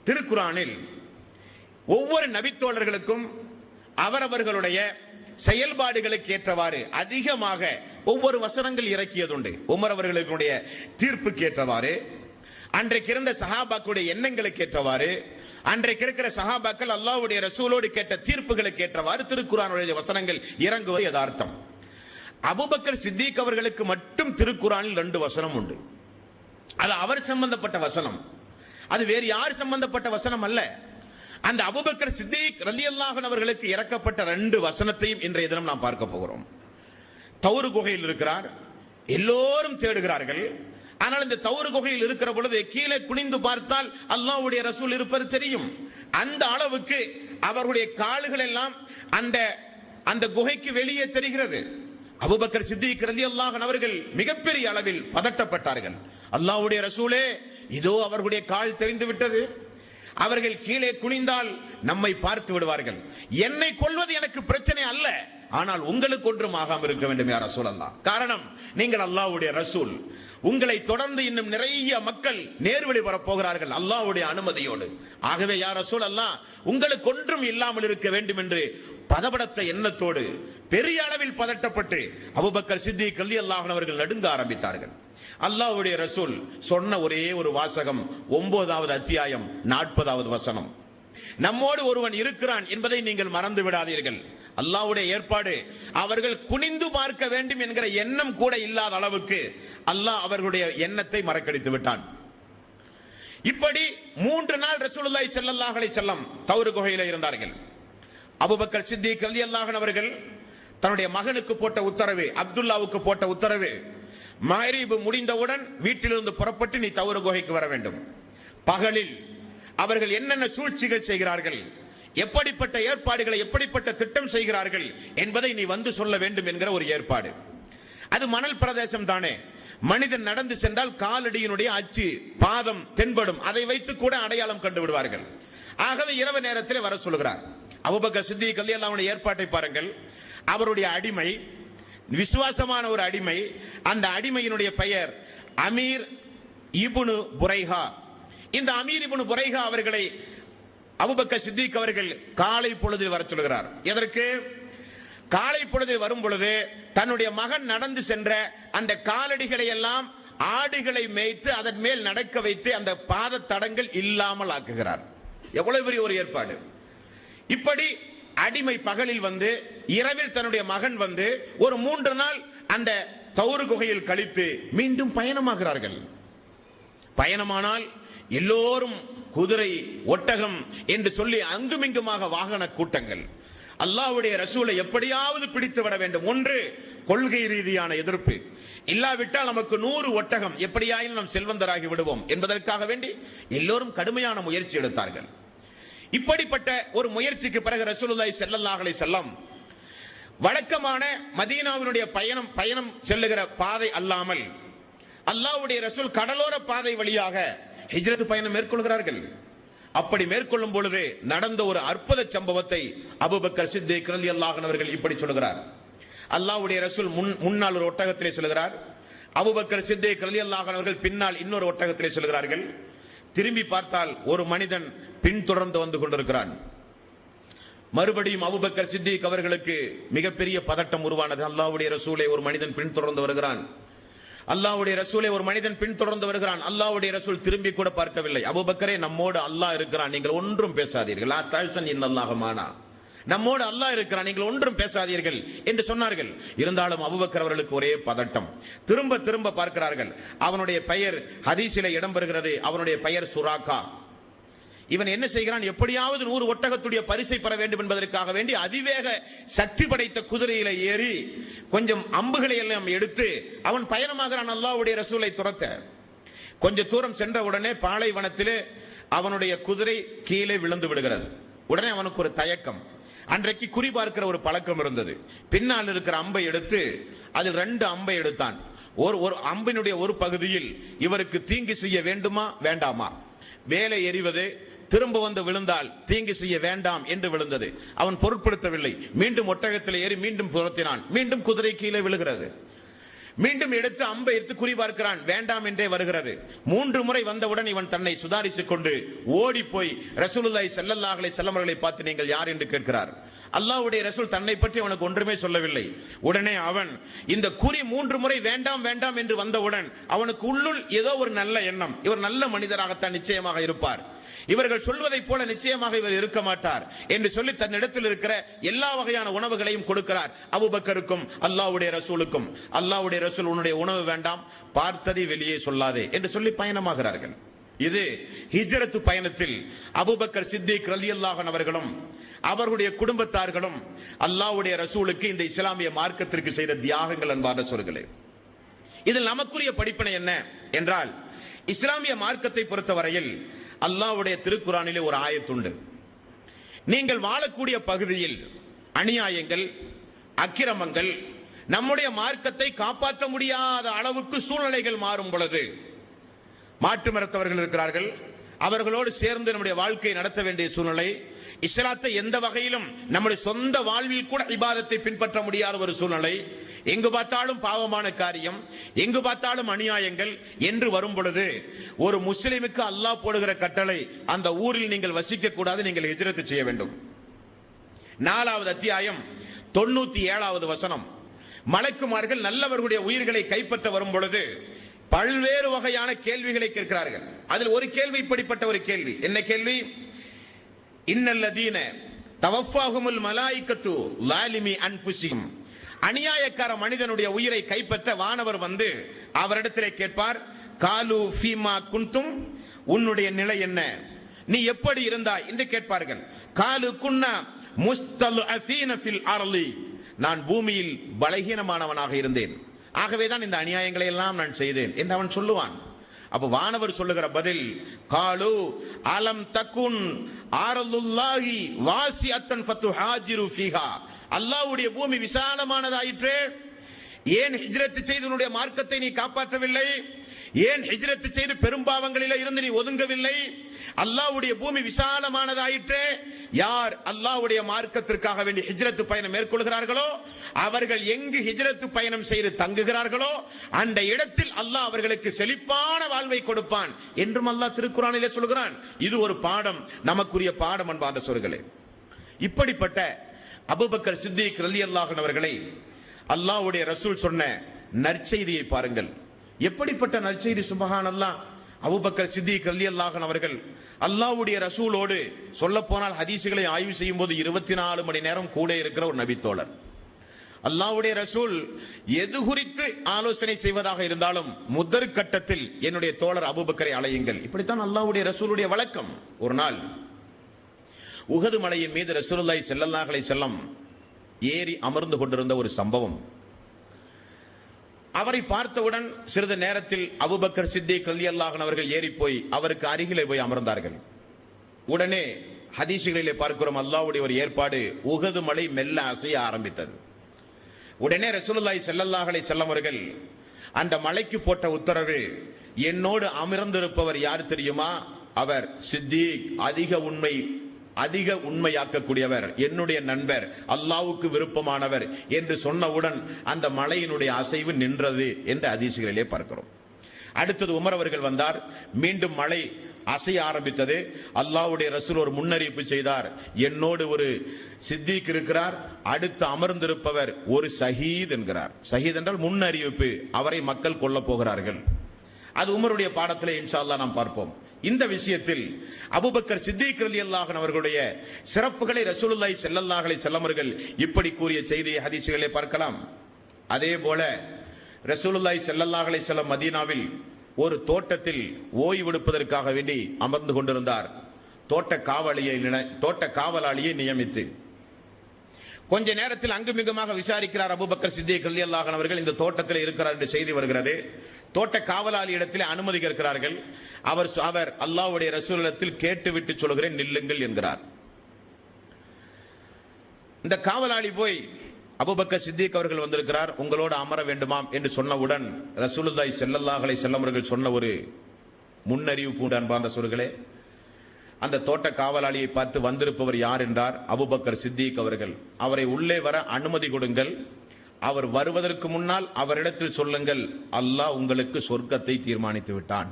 திருக்குர்ஆனில் ஒவ்வொரு நபித்தோழர்களுக்கும் அவரவர்களுடைய செயல்பாடுகளுக்கு ஏற்றவாறு அதிகமாக ஒவ்வொரு வசனங்கள் இறக்கியதுண்டு. உமர் அவர்களுடைய தீர்ப்புக்கு ஏற்றவாறு, அன்றைக்கு இருந்த சஹாபாக்களுடைய எண்ணங்களுக்கு ஏற்றவாறு, அன்றைக்கு இருக்கிற சஹாபாக்கள் அல்லாஹ்வுடைய ரசூலோடு கேட்ட தீர்ப்புகளுக்கு ஏற்றவாறு திருக்குர்ஆனுடைய வசனங்கள் இறங்குவது யதார்த்தம். அபூபக்கர் சித்திக் அவர்களுக்கு மட்டும் திருக்குர்ஆனில் 2 வசனம் உண்டு. அது அவர் சம்பந்தப்பட்ட வசனம், அது வேறு யார் சம்பந்தப்பட்ட வசனம் அல்ல. அந்த அபூபக்கர் சித்திக் ரலியல்லாஹு அன்ஹு அவர்களுக்கு இறக்கப்பட்ட 2 வசனத்தையும் இன்றைய தினம் நாம் பார்க்க போகிறோம். தௌர் குகையில் இருக்கிறார், எல்லோரும் தேடுகிறார்கள். ஆனால் இந்த தௌர் குகையில் இருக்கிற பொழுது கீழே குனிந்து பார்த்தால் அல்லாஹ்வுடைய ரசூல் இருப்பது தெரியும். அந்த அளவுக்கு அவர்களுடைய கால்கள் எல்லாம் அந்த குகைக்கு வெளியே தெரிகிறது. அபூபக்கர் சித்திக் ரலியல்லாஹு அன்ஹு அவர்கள் மிகப்பெரிய அளவில் பதட்டப்பட்டார்கள். அல்லாஹ்வுடைய ரசூலே, இதோ அவர்களுடைய கால் தெரிந்து விட்டது, அவர்கள் கீழே குனிந்தால் நம்மை பார்த்து விடுவார்கள். என்னை கொல்வது எனக்கு பிரச்சனை அல்ல, ஆனால் உங்களுக்கு ஒன்றும் ஆகாமல் இருக்க வேண்டும் யா ரசூலல்லாஹ். காரணம், நீங்கள் அல்லாஹ்வுடைய ரசூல். உங்களை தொடர்ந்து இன்னும் நிறைய மக்கள் நேர்வழி வரப் போகிறார்கள் அல்லாஹ்வுடைய அனுமதியோடு. ஆகவே யா ரசூலல்லாஹ், உங்களுக்கு ஒன்றும் இல்லாமல் இருக்க வேண்டும் என்று பதபடத்த எண்ணத்தோடு பெரிய அளவில் பதட்டப்பட்டு அபூபக்கர் சித்திக் ரலியல்லாஹு அன்ஹு அவர்கள் நடுங்க ஆரம்பித்தார்கள். அல்லாஹ்வுடைய ரசூல் சொன்ன ஒரே ஒரு வாசகம் 9வது அத்தியாயம் 40வது வசனம். நம்மோடு ஒருவன் இருக்கிறான் என்பதை நீங்கள் மறந்து விடாதீர்கள். அல்லாஹ்வுடைய ஏற்பாடு, அவர்கள் குனிந்து பார்க்க வேண்டும் என்கிற எண்ணம் கூட இல்லாத அளவுக்கு அல்லாஹ் அவர்களுடைய எண்ணத்தை மறக்கடித்து விட்டான். இப்படி 3 நாள் ரசூலுல்லாஹி ஸல்லல்லாஹு அலைஹி வஸல்லம் தௌர் குகையில் இருந்தார்கள். அபூபக்கர் சித்திக் ரலியல்லாஹு அன்ஹு அவர்கள் தன்னுடைய மகனுக்கு போட்ட உத்தரவு, அப்துல்லாவுக்கு போட்ட உத்தரவு, மக்ரிப் முடிந்தவுடன் வீட்டிலிருந்து புறப்பட்டு நீ தௌர் குகைக்கு வர வேண்டும். பகலில் அவர்கள் என்னென்ன சூழ்ச்சிகள் செய்கிறார்கள், எப்படிப்பட்ட ஏற்பாடுகளை, எப்படிப்பட்ட திட்டம் செய்கிறார்கள் என்பதை நீ வந்து சொல்ல வேண்டும் என்கிற ஒரு ஏற்பாடு. அது மணல் பிரதேசம் தானே, மனிதன் நடந்து சென்றால் காலடியினுடைய அச்சு பாதம் தென்படும், அதை வைத்து கூட அடையாளம் கண்டு விடுவார்கள். ஆகவே இரவு நேரத்தில் வர சொல்கிறார். அபூபக்கர் சித்திக் ரலியல்லாஹு அன்ஹு ஏற்பாட்டை பாருங்கள். அவருடைய அடிமை, விசுவாசமான ஒரு அடிமை, அந்த அடிமையினுடைய பெயர் அமீர் இப்னு புரைஹா. இந்த அமீர் இப்னு புரைஹா அவர்களை அபூபக்கர் சித்திக் அவர்கள் காலை பொழுதில் வர சொல்கிறார். எதற்கு? காலை பொழுதில் வரும் பொழுது தன்னுடைய மகன் நடந்து சென்ற அந்த காலடிகளை எல்லாம் ஆடுகளை மேய்த்து அதன் மேல் நடக்க வைத்து அந்த பாத தடங்கள் இல்லாமல் ஆக்குகிறார். எவ்வளவு பெரிய ஒரு ஏற்பாடு! இப்படி அடிமை பகலில் வந்து, இரவில் தன்னுடைய மகன் வந்து ஒரு 3 நாள் அந்த தௌரு குகையில் கழித்து மீண்டும் பயணமாகிறார்கள். பயணமானால் எல்லோரும் குதிரை, ஒட்டகம் என்று சொல்லி அங்குமிங்குமாக வாகன கூட்டங்கள். அல்லாஹ்வுடைய ரசூலை எப்படியாவது பிடித்து விட வேண்டும். ஒன்று கொள்கை ரீதியான எதிர்ப்பு, இல்லாவிட்டால் நமக்கு 100 ஒட்டகம், எப்படியாயினும் நாம் செல்வந்தராகி விடுவோம் என்பதற்காக வேண்டி எல்லோரும் கடுமையான முயற்சி எடுத்தார்கள். இப்படிப்பட்ட ஒரு முயற்சிக்கு பிறகு ரசூலுல்லாஹி ஸல்லல்லாஹு அலைஹி வஸல்லம் வழக்கமான மதீனாவினுடைய பயணம் செல்லுகிற பாதை அல்லாமல் அல்லாஹ்வுடைய ரசூல் கடலோர பாதை வழியாக ஹிஜ்ரத் பயணம் மேற்கொள்கிறார்கள். அப்படி மேற்கொள்ளும் பொழுது நடந்த ஒரு அற்புத சம்பவத்தை அபூபக்கர் சித்திக் ரலியல்லாஹு அன்ஹு அவர்கள் இப்படி சொல்கிறார். அல்லாஹ்வுடைய ரசூல் முன்னால் ஒரு ஒட்டகத்திலே செல்கிறார். அபூபக்கர் சித்திக் ரலியல்லாஹு அன்ஹு அவர்கள் பின்னால் இன்னொரு ஒட்டகத்திலே செல்கிறார்கள். திரும்பி பார்த்தால் ஒரு மனிதன் பின்தொடர்ந்து வந்து கொண்டிருக்கிறான். மறுபடியும் அபூபக்கர் சித்திக் அவர்களுக்கு மிகப்பெரிய பதட்டம் உருவானது. அல்லாஹ்வுடைய ரசூலை ஒரு மனிதன் பின்தொடர்ந்து வருகிறான். அல்லாஹ்வுடைய ரசூலை ஒரு மனிதன் பின்தொடர்ந்து வருகிறான். அல்லாஹ்வுடைய ரசூல் திரும்பி கூட பார்க்கவில்லை. அபூபக்கரே, நம்மோடு அல்லாஹ் இருக்கிறான், நீங்கள் ஒன்றும் பேசாதீர்கள். லா தஹ்சன் இன்னல்லாஹ மானா, நம்மோடு அல்லாஹ் இருக்கிறான், நீங்கள் ஒன்றும் பேசாதீர்கள் என்று சொன்னார்கள். இருந்தாலும் அபூபக்கர் அவர்களுக்கு ஒரே பதட்டம். திரும்ப திரும்ப பார்க்கிறார்கள். அவனுடைய பெயர் ஹதீஸிலே இடம்பெறுகிறது, அவனுடைய பெயர் சுராக்கா. இவன் என்ன செய்கிறான்? எப்படியாவது 100 ஒட்டகத்துடைய பரிசை பெற வேண்டும் என்பதற்காக வேண்டி அதிவேக சக்தி படைத்த குதிரையில ஏறி கொஞ்சம் அம்புகளை எல்லாம் எடுத்து அவன் பயணமாகிறான் அல்லாஹ்வுடைய ரசூலை துரத்த. கொஞ்ச தூரம் சென்ற உடனே பாலைவனத்திலே அவனுடைய குதிரை கீழே விழுந்து விடுகிறது. உடனே அவனுக்கு ஒரு தயக்கம். அன்றைக்கு குறி பார்க்கிற ஒரு பழக்கம் இருந்தது. பின்னால் இருக்கிற அம்பை எடுத்து அதில் 2 அம்பை எடுத்தான். ஒரு அம்பினுடைய ஒரு பகுதியில் இவருக்கு தீங்கு செய்ய வேண்டுமா வேண்டாமா, வேலை எறிவது, திரும்ப வந்து விழுந்தால் தீங்கு செய்ய வேண்டாம் என்று விழுந்தது. அவன் பொருட்படுத்தவில்லை. மீண்டும் ஒட்டகத்தில் ஏறி மீண்டும் புறத்தினான். மீண்டும் குதிரை கீழே விழுகிறது. மீண்டும் எடுத்து அம்பை எடுத்து குறி பார்க்கிறான், வேண்டாம் என்றே வருகிறது. 3 முறை வந்தவுடன் இவன் தன்னை சுதாரித்துக் கொண்டு ஓடி போய் ரசூலுல்லாஹி ஸல்லல்லாஹு அலைஹி வஸல்லம் அவர்களை பார்த்து நீங்கள் யார் என்று கேட்கிறார். அல்லாஹ்வுடைய ரசூல் தன்னை பற்றி அவனுக்கு ஒன்றுமே சொல்லவில்லை. உடனே அவன் இந்த குறி 3 முறை வேண்டாம் வேண்டாம் என்று வந்தவுடன் அவனுக்கு உள்ளுள் ஏதோ ஒரு நல்ல எண்ணம், இவர் நல்ல மனிதராகத்தான் நிச்சயமாக இருப்பார், இவர்கள் சொல்வதைப் போல நிச்சயமாக இவர் இருக்க மாட்டார் என்று சொல்லி தன்னிடத்தில் இருக்கிற எல்லா வகையான உணவுகளையும் கொடுக்கிறார் அபூபக்கருக்கும் அல்லாஹ்வுடைய ரசூலுக்கும். அல்லாஹ்வுடைய ரசூல், உன்னுடைய உணவு வேண்டாம், பார்த்ததை வெளியே சொல்லாதே என்று சொல்லி பயணமாகிறார்கள். இது ஹிஜ்ரத் பயணத்தில் அபூபக்கர் சித்திக் ரலியல்லாஹு அன்ஹு அவர்களும் அவர்களுடைய குடும்பத்தார்களும் அல்லாஹ்வுடைய ரசூலுக்கு இந்த இஸ்லாமிய மார்க்கத்திற்கு செய்த தியாகங்கள் அன்பான சொல்களே. இதில் நமக்குரிய படிப்பினை என்ன என்றால், இஸ்லாமிய மார்க்கத்தை பொறுத்தவரையில் அல்லாஹ்வுடைய திருக்குரானிலே ஒரு ஆயத்துண்டு. நீங்கள் வாழக்கூடிய பகுதியில் அநியாயங்கள், அக்கிரமங்கள், நம்முடைய மார்க்கத்தை காப்பாற்ற முடியாத அளவுக்கு சூழ்நிலைகள் மாறும் பொழுது, மாற்று மதத்தவர்கள் இருக்கிறார்கள், அவர்களோடு சேர்ந்து நம்முடைய வாழ்க்கையை நடத்த வேண்டிய சூழ்நிலை, இஸ்லாத்தை எந்த வகையிலும் நம்முடைய சொந்த வாழ்வில் கூட இபாதத்தை பின்பற்ற முடியாத ஒரு சூழ்நிலை, எங்கு பார்த்தாலும் பாவமான காரியம், எங்கு பார்த்தாலும் அநியாயங்கள் என்று வரும் பொழுது ஒரு முஸ்லிமுக்கு அல்லாஹ் போடுகிற கட்டளை, அந்த ஊரில் நீங்கள் வசிக்க கூடாது, நீங்கள் ஹிஜ்ரத் செய்ய வேண்டும். 4வது அத்தியாயம் 97வது வசனம். மலக்குமார்கள் நல்லவர்களுடைய உயிர்களை கைப்பற்ற வரும் பொழுது பல்வேறு வகையான கேள்விகளை கேட்கிறார்கள். அதில் ஒரு கேள்வி இப்படிப்பட்ட ஒரு கேள்வி. என்ன கேள்வி? இன்னல்லதீன தவஃபாஹுமுல் மலாயிகத்து லாலிமி அன்ஃபுஸிஹிம். அநியாயக்கார மனிதனுடைய உயிரை கைப்பற்ற வானவர் வந்து அவரிடத்திலே கேட்பார், காலு ஃபீமா குன்தும், உன்னுடைய நிலை என்ன, நீ எப்படி இருந்தாய் என்று கேட்பார்கள். காலு குன்னா முஸ்தல்அஃபீன ஃபில் அர்லி, நான் பூமியில் பலகீனமானவனாக இருந்தேன், ஆகவேதான் இந்த அநியாயங்களை எல்லாம் நான் செய்தேன் என்று அவன் சொல்லுவான். அப்ப வானவர் சொல்லுகிற பதில், காலு அலம் தக்குன் ஆரலுல்லாஹி வாசிஅத்தன் ஃபத்துஹாஜிரு ஃபீஹா, அல்லாஹ்வுடைய பூமி விசாலமானதாயிற்றே, ஏன் ஹிஜ்ரத் செய்து உன்னுடைய மார்க்கத்தை நீ காப்பாற்றவில்லை? ஏன் ஹிஜ்ரத் செய்து பெரும்பாவங்களிலே இருந்து நீ ஒதுங்கவில்லை? அல்லாஹ்வுடைய பூமி விசாலமானதாயிற்றே, யார் அல்லாஹ்வுடைய மார்க்கத்திற்காக வேண்டி ஹிஜ்ரத் பயணம் மேற்கொள்கிறார்களோ அவர்கள் எங்கு ஹிஜ்ரத் பயணம் செய்து தங்குகிறார்களோ அந்த இடத்தில் அல்லாஹ் அவர்களுக்கு செழிப்பான வாழ்வை கொடுப்பான் என்றும் அல்லாஹ் திருக்குர்ஆனிலே சொல்கிறான். இது ஒரு பாடம், நமக்குரிய பாடம் அன்பார்ந்த சோர்களே. இப்படிப்பட்ட அபூபக்கர் சித்திக் ரலியல்லாஹு அன்ஹு அவர்களை அல்லாஹ்வுடைய ரசூல் சொன்ன நற்செய்தியை பாருங்கள். எப்படிப்பட்ட நற்செய்தி! சுப்ஹானல்லாஹ். அபூபக்கர் சித்திக் ரலியல்லாஹு அன்ஹு அவர்கள் அல்லாஹ்வுடைய ரசூலோடு சொல்ல போனால் ஹதீசுகளை ஆய்வு செய்யும் போது 24 மணி நேரம் கூட இருக்கிற ஒரு நபித்தோழர். அல்லாஹ்வுடைய ரசூல் எது குறித்து ஆலோசனை செய்வதாக இருந்தாலும் முதற் கட்டத்தில் என்னுடைய தோழர் அபூபக்கரை அழையுங்கள். இப்படித்தான் அல்லாஹ்வுடைய ரசூலுடைய வழக்கம். ஒரு நாள் உஹது மலையின் மீது ரசூலுல்லாஹி ஸல்லல்லாஹு அலைஹி வஸல்லம் ஏறி அமர்ந்து கொண்டிருந்த ஒரு சம்பவம். அவரை பார்த்தவுடன் சிறிது நேரத்தில் அபூபக்கர் சித்திக் ரலியல்லாஹு அன்ஹு அவர்கள் ஏறி போய் அவருக்கு அருகிலே போய் அமர்ந்தார்கள். உடனே ஹதீசுகளிலே பார்க்கிறோம், அல்லாஹ்வுடைய ஒரு ஏற்பாடு, உஹது மலை மெல்ல அசைய ஆரம்பித்தது. உடனே ரசூலுல்லாஹி ஸல்லல்லாஹு அலைஹி வஸல்லம் அவர்கள் அந்த மலைக்கு போட்ட உத்தரவு, என்னோடு அமர்ந்திருப்பவர் யார் தெரியுமா? அவர் சித்திக், அதிக உண்மையாக்கக்கூடியவர், என்னுடைய நண்பர், அல்லாஹ்வுக்கு விருப்பமானவர் என்று சொன்னவுடன் அந்த மலையினுடைய அசைவு நின்றது என்று ஹதீசுகளிலே பார்க்கிறோம். அடுத்தது உமர் அவர்கள் வந்தார், மீண்டும் மலை அசைய ஆரம்பித்தது. அல்லாஹ்வுடைய ரசூல் ஒரு முன்னறிவிப்பு செய்தார், என்னோடு ஒரு சித்திக் இருக்கிறார், அடுத்து அமர்ந்திருப்பவர் ஒரு ஷஹீத் என்கிறார். ஷஹீத் என்றால் முன்னறிவிப்பு, அவரை மக்கள் கொல்ல போகிறார்கள். அது உமருடைய பாடத்திலே இன்ஷா அல்லாஹ் நாம் பார்ப்போம். இந்த விஷயத்தில் அபூபக்கர் சித்திக் ரலியல்லாஹு அன்ஹு அவர்களுடைய சிறப்புகளை ரசூலுல்லாஹி ஸல்லல்லாஹு அலைஹி வஸல்லம் அவர்கள் இப்படி கூறிய செய்தியை ஹதீசுகளை பார்க்கலாம். அதே போல ரசூலுல்லாஹி ஸல்லல்லாஹு அலைஹி வஸல்லம் மதீனாவில் ஒரு தோட்டத்தில் ஓய்வெடுப்பதற்காக வேண்டி அமர்ந்து கொண்டிருந்தார். தோட்ட காவலாளியை நியமித்து கொஞ்ச நேரத்தில் அங்குமிங்குமாக விசாரிக்கிறார் அபூபக்கர் சித்திக் ரலியல்லாஹு அன்ஹு அவர்கள். இந்த தோட்டத்தில் இருக்கிறார் என்று செய்தி வருகிறது. தோட்ட காவலாளி இடத்தில் அனுமதி கேட்கிறார்கள். அவர் அல்லாஹ்வுடைய ரசூலிடத்தில் கேட்டுவிட்டு சொல்கிறேன், நில்லுங்கள் என்கிறார். இந்த காவலாளி போய் அபூபக்கர் சித்திக் அவர்கள் வந்திருக்கிறார், உங்களோடு அமர வேண்டுமாம் என்று சொன்னவுடன் ரசூலுல்லாஹி ஸல்லல்லாஹு அலைஹி வஸல்லம் அவர்கள் சொன்ன ஒரு முன்னறிவிப்பு அன்பார்ந்த சோர்களே, அந்த தோட்ட காவலாளியை பார்த்து, வந்திருப்பவர் யார் என்றார். அபூபக்கர் சித்திக் அவர்கள். அவரை உள்ளே வர அனுமதி கொடுங்கள், அவர் வருவதற்கு முன்னால் அவரிடத்தில் சொல்லுங்கள், அல்லாஹ் உங்களுக்கு சொர்க்கத்தை தீர்மானித்து விட்டான்,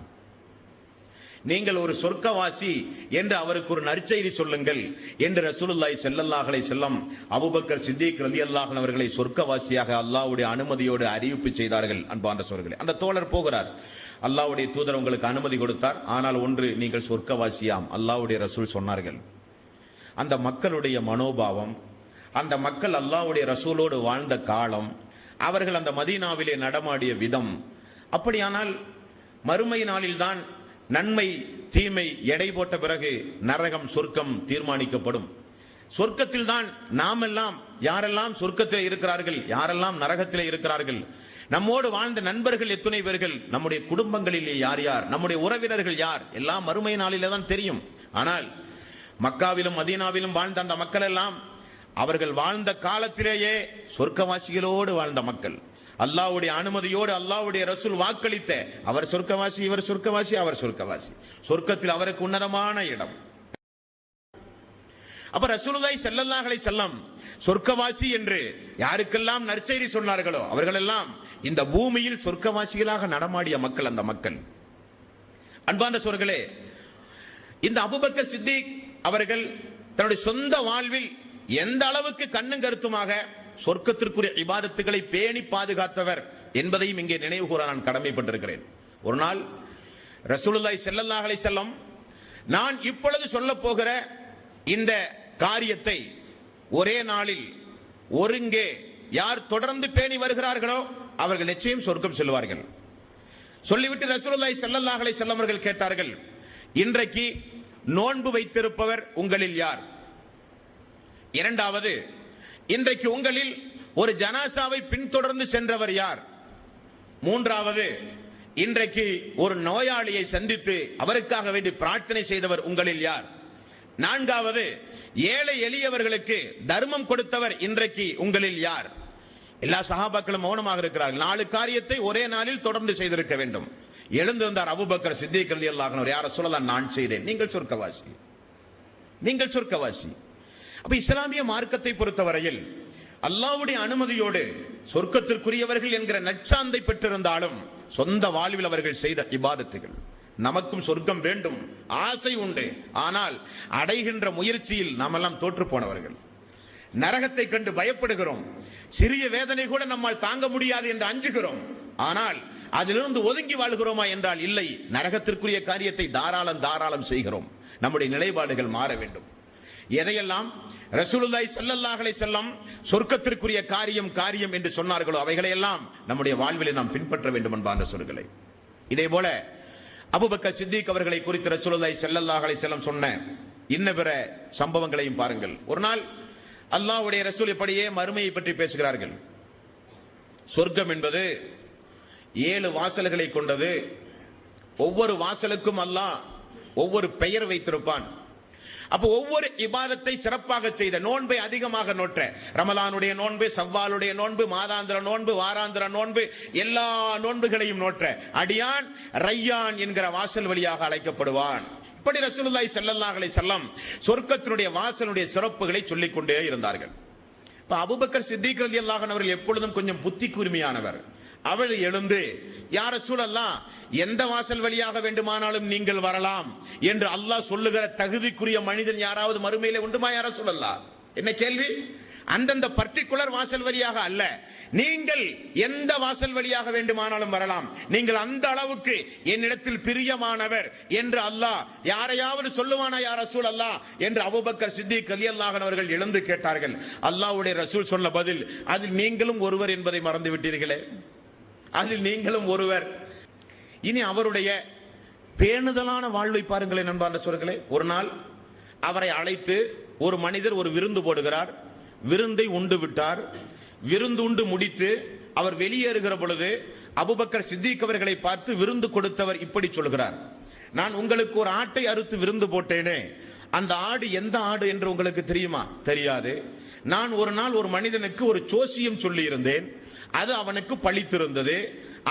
நீங்கள் ஒரு சொர்க்கவாசி என்று அவருக்கு ஒரு நற்செய்தி சொல்லுங்கள் என்று ரசூலுல்லாஹி ஸல்லல்லாஹு அலைஹி வஸல்லம் அபூபக்கர் சித்திக் ரலியல்லாஹு அன்ஹு அவர்களை சொர்க்கவாசியாக அல்லாஹ்வுடைய அனுமதியோடு அறிவிப்பு செய்தார்கள். அன்பார்ந்த சோர்களே, அந்த தோழர் போகிறார், அல்லாஹ்வுடைய தூதர் உங்களுக்கு அனுமதி கொடுத்தார், ஆனால் ஒன்று, நீங்கள் சொர்க்கவாசியாம், அல்லாஹ்வுடைய ரசூல் சொன்னார்கள். அந்த மக்களுடைய மனோபாவம், அந்த மக்கள் அல்லாஹ்வுடைய ரசூலோடு வாழ்ந்த காலம், அவர்கள் அந்த மதீனாவிலே நடமாடிய விதம், அப்படியானால் மறுமை நாளில்தான் நன்மை தீமை எடை போட்ட பிறகு நரகம் சொர்க்கம் தீர்மானிக்கப்படும். சொர்க்கத்தில் தான் நாமெல்லாம், யாரெல்லாம் சொர்க்கத்தில் இருக்கிறார்கள், யாரெல்லாம் நரகத்திலே இருக்கிறார்கள், நம்மோடு வாழ்ந்த நண்பர்கள் எத்தனை பேர்கள், நம்முடைய குடும்பங்களிலே யார் யார், நம்முடைய உறவினர்கள் யார், எல்லாம் மறுமை நாளிலே தான் தெரியும். ஆனால் மக்காவிலும் மதீனாவிலும் வாழ்ந்த அந்த மக்கள் எல்லாம் அவர்கள் வாழ்ந்த காலத்திலேயே சொர்க்கவாசிகளோடு வாழ்ந்த மக்கள், அல்லாஹ்வுடைய அனுமதியோடு அல்லாஹ்வுடைய ரசூல் வாக்களித்த, அவர் சொர்க்கவாசி, இவர் சொர்க்கவாசி, அவர் சொர்க்கவாசி, சொர்க்கத்தில் அவருக்கு உன்னதமான இடம். அப்ப ரசூலுல்லாஹி ஸல்லல்லாஹு அலைஹி வஸல்லம் சொர்க்கவாசி என்று யாருக்கெல்லாம் நற்செய்தி சொன்னார்களோ அவர்களெல்லாம் இந்த பூமியில் சொர்க்கவாசிகளாக நடமாடிய மக்கள், அந்த மக்கள். அன்பார்ந்த சோர்களே, இந்த அபூபக்கர் சித்திக் அவர்கள் தன்னுடைய சொந்த வாழ்வில் எந்த அளவுக்கு கண்ணும் கருத்துமாக சொர்க்கத்திற்குரிய இபாதத்துகளை பேணி பாதுகாத்தவர் என்பதையும் இங்கே நினைவு கூற நான் கடமைப்பட்டிருக்கிறேன். ஒரு நாள் ரசூலுல்லாஹி ஸல்லல்லாஹு அலைஹி வஸல்லம், நான் இப்பொழுது சொல்ல போகிற இந்த காரியத்தை ஒரே நாளில் ஒருங்கே யார் தொடர்ந்து பேணி வருகிறார்களோ அவர்கள் நிச்சயம் சொர்க்கம் செல்வார்கள். சொல்லிவிட்டு ரசூலுல்லாஹி ஸல்லல்லாஹு அலைஹி வஸல்லம் அவர்கள் கேட்டார்கள், இன்றைக்கு நோன்பு வைத்திருப்பவர் உங்களில் யார்? இரண்டாவது, இன்றைக்கு உங்களில் ஒரு ஜனாசாவை பின்தொடர்ந்து சென்றவர் யார்? மூன்றாவது, இன்றைக்கு ஒரு நோயாளியை சந்தித்து அவருக்காக வேண்டி பிரார்த்தனை செய்தவர் உங்களில் யார்? நான்காவது, ஏழை எளியவர்களுக்கு தர்மம் கொடுத்தவர் இன்றைக்கு உங்களில் யார்? எல்லா சஹாபாக்களும் மௌனமாக இருக்கிறார்கள். 4 காரியத்தை ஒரே நாளில் தொடர்ந்து செய்திருக்க வேண்டும். எழுந்திருந்தார் அபூபக்கர் சித்திக் ரலியல்லாஹு அன்ஹு, யார சொல்லலாம், நான் செய்தேன், நீங்கள் சொர்க்கவாசி, நீங்கள் சொர்க்கவாசி. அப்ப இஸ்லாமிய மார்க்கத்தை பொறுத்தவரையில் அல்லாஹ்வுடைய அனுமதியோடு சொர்க்கத்திற்குரியவர்கள் என்கிற நற்சாந்தை பெற்றிருந்தாலும் சொந்த வாழ்வில் அவர்கள் செய்த இபாதத்துகள், நமக்கும் சொர்க்கம் வேண்டும் ஆசை உண்டு, ஆனால் அடைகின்ற முயற்சியில் நாமெல்லாம் தோற்று போனவர்கள். நரகத்தை கண்டு பயப்படுகிறோம், சிறிய வேதனை கூட நம்மால் தாங்க முடியாது என்று அஞ்சுகிறோம், ஆனால் அதிலிருந்து ஒதுங்கி வாழ்கிறோமா என்றால் இல்லை. நரகத்திற்குரிய காரியத்தை தாராளம் செய்கிறோம். நம்முடைய நிலைப்பாடுகள் மாற வேண்டும். எதையெல்லாம் ரசூலுல்லாஹி ஸல்லல்லாஹு அலைஹி வஸல்லம் சொர்க்கத்திற்குரிய காரியம் என்று சொன்னார்களோ அவைகளையெல்லாம் நம்முடைய வாழ்விலே நாம் பின்பற்ற வேண்டும் என்பான சொல்களை. இதே போல அபூபக்கர் சித்திக் அவர்களை குறித்து ரசூலுல்லாஹி ஸல்லல்லாஹு அலைஹி வஸல்லம் சொன்ன இன்ன பிற சம்பவங்களையும் பாருங்கள். ஒரு நாள் அல்லாஹ்வுடைய ரசூல் எப்படியே மறுமையை பற்றி பேசுகிறார்கள். சொர்க்கம் என்பது 7 வாசல்களை கொண்டது. ஒவ்வொரு வாசலுக்கும் அல்லாஹ் ஒவ்வொரு பெயர் வைத்திருப்பான். அப்போ ஒவ்வொரு இபாதத்தை சிறப்பாக செய்த, நோன்பை அதிகமாக நோற்ற, ரமலானுடைய நோன்பு, சவ்வாலுடைய நோன்பு, மாதாந்திர நோன்பு, வாராந்திர நோன்பு, எல்லா நோன்புகளையும் நோற்ற அடியான் ரையான் என்கிற வாசல் வழியாக அழைக்கப்படுவான். இப்படி ரசூலுல்லாஹி ஸல்லல்லாஹு அலைஹி வஸல்லம் சொர்க்கத்தினுடைய வாசலுடைய சிறப்புகளை சொல்லிக் கொண்டே இருந்தார்கள். இப்ப அபூபக்கர் சித்திக் ரலியல்லாஹு அன்ஹு அவர்கள் எப்பொழுதும் கொஞ்சம் புத்தி கூர்மையானவர். அவள் எழுந்து, யா ரசூலல்லாஹ், எந்த வாசல் வழியாக வேண்டுமானாலும் நீங்கள் வரலாம் என்று அல்லாஹ் சொல்லுகிற தகுதிக்குரிய மனிதன் யாராவது மறுமையிலே உண்டுமா யா ரசூலல்லாஹ்? என்ன கேள்வி? அந்தந்த பர்டிகுலர் வாசல் வழியாக அல்ல, நீங்கள் எந்த வாசல் வழியாக வேண்டுமானாலும் வரலாம், நீங்கள் அந்த அளவுக்கு என்னிடத்தில் பிரியமானவர் என்று அல்லாஹ் யாரையாவது சொல்லுவானா யா ரசூலல்லாஹ் என்று அபூபக்கர் சித்திக் ரலியல்லாஹு அன்ஹு அவர்கள் எழுந்து கேட்டார்கள். அல்லாஹ்வுடைய ரசூல் சொன்ன பதில், அதில் நீங்களும் ஒருவர் என்பதை மறந்து விட்டீர்களே, அதில் நீங்களும் ஒருவர். இனி அவருடைய பேணுதலான வாழ்வை பாருங்களேன் நண்பார்ந்த சொற்களே. ஒரு நாள் அவரை அழைத்து ஒரு மனிதர் ஒரு விருந்து போடுகிறார். விருந்தை உண்டு விட்டார். விருந்து உண்டு முடித்து அவர் வெளியேறுகிற பொழுது அபூபக்கர் சித்திக் அவர்களை பார்த்து விருந்து கொடுத்தவர் இப்படி சொல்கிறார், நான் உங்களுக்கு ஒரு ஆட்டை அறுத்து விருந்து போட்டேனே, அந்த ஆடு எந்த ஆடு என்று உங்களுக்கு தெரியுமா? தெரியாது. நான் ஒரு நாள் ஒரு மனிதனுக்கு ஒரு ஜோசியம் சொல்லி இருந்தேன், அது அவனுக்கு பழித்திருந்தது,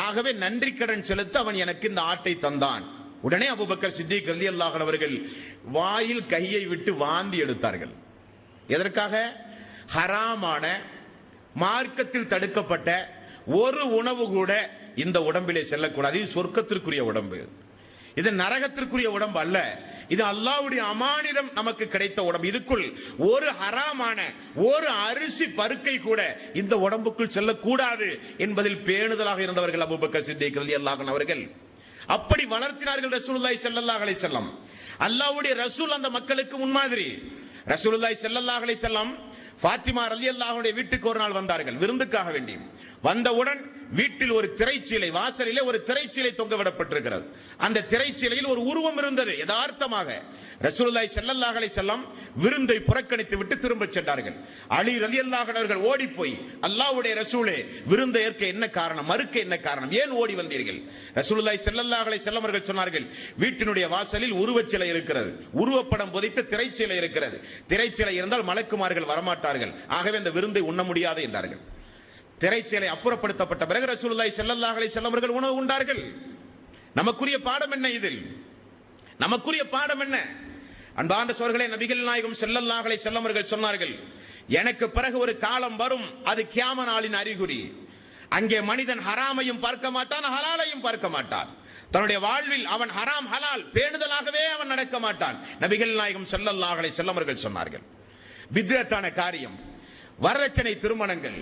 ஆகவே நன்றி கடன் செலுத்த அவன் எனக்கு இந்த ஆட்டை தந்தான். உடனே அபூபக்கர் சித்திக் ரலியல்லாஹு அன்ஹு அவர்கள் வாயில் கையை விட்டு வாந்தி எடுத்தார்கள். எதற்காக? ஹராமான, மார்க்கத்தில் தடுக்கப்பட்ட ஒரு உணவு கூட இந்த உடம்பிலே செல்லக்கூடாது. இது சொர்க்கத்திற்குரிய உடம்பு, இது நரகத்திற்குரிய உடம்பு அல்ல. இது அல்லாஹ்வுடைய அமானிதம் நமக்கு கிடைத்த உடம்பு. இதுக்குள் ஒரு ஹராமான ஒரு அரிசி பருக்கை கூட இந்த உடம்புக்குள் செல்லக்கூடாது என்பதில் பேணுதலாக இருந்தவர்கள் அபூபக்கர் சித்திக் ரலியல்லாஹு அன்ஹு அவர்கள். அப்படி வளர்த்தினார்கள் ரசூலுல்லாஹி ஸல்லல்லாஹு அலைஹி வஸல்லம். அல்லாஹ்வுடைய ரசூல் அந்த மக்களுக்கு முன்மாதிரி. ரசூலுல்லாஹி ஸல்லல்லாஹு அலைஹி வஸல்லம் ஃபாத்திமா ரலியல்லாஹு அன்ஹா வீட்டுக்கு ஒரு நாள் வந்தார்கள் விருந்துக்காக வேண்டி. வந்தவுடன் வீட்டில் ஒரு திரைச்சீலை, வாசலிலே ஒரு திரைச்சீலை தொங்க விடப்பட்டிருக்கிறது. அந்த திரைச்சீலையில் ஒரு உருவம் இருந்தது. யதார்த்தமாக ரசூலுல்லாஹி ஸல்லல்லாஹு அலைஹி வஸல்லம் விருந்தை புறக்கணித்து விட்டு திரும்ப சென்றார்கள். அலி ரலியல்லாஹு அன்ஹு அவர்கள் ஓடி போய், அல்லாஹ்வுடைய ரசூலே, விருந்தை ஏற்க என்ன காரணம், மறுக்க என்ன காரணம், ஏன் ஓடி வந்தீர்கள்? ரசூலுல்லாஹி ஸல்லல்லாஹு அலைஹி வஸல்லம் அவர்கள் சொன்னார்கள், வீட்டினுடைய வாசலில் உருவச்சிலை இருக்கிறது, உருவப்படம் பொதித்த திரைச்சீலை இருக்கிறது, திரைச்சீலை இருந்தால் மலக்குமார்கள் வரமாட்டார்கள், ஆகவே அந்த விருந்தை உண்ண முடியாது என்றார்கள். திரைச்சீலை அப்புறப்படுத்தப்பட்ட பிறகு ரசூலுல்லாஹி ஸல்லல்லாஹு அலைஹி வஸல்லம் அவர்கள் உணவு உண்டார்கள். நமக்குரிய பாடம் என்ன? இதில் நமக்குரிய பாடம் என்ன? அன்பார்ந்த சோர்களே, நபிகள் நாயகம் ஸல்லல்லாஹு அலைஹி வஸல்லம் அவர்கள் சொன்னார்கள், எனக்கு பிறகு ஒரு காலம் வரும், அது கியாம நாளின் அறிகுறி. அங்கே மனிதன் ஹராமையும் பார்க்க மாட்டான், ஹலாலையும் பார்க்க மாட்டான். தன்னுடைய வாழ்வில் அவன் ஹராம் ஹலால் பேணுதலாகவே அவன் நடக்க மாட்டான். நபிகள் நாயகம் ஸல்லல்லாஹு அலைஹி வஸல்லம் அவர்கள் சொன்னார்கள், பித்அத்தான காரியம், வரதட்சணை திருமணங்கள்,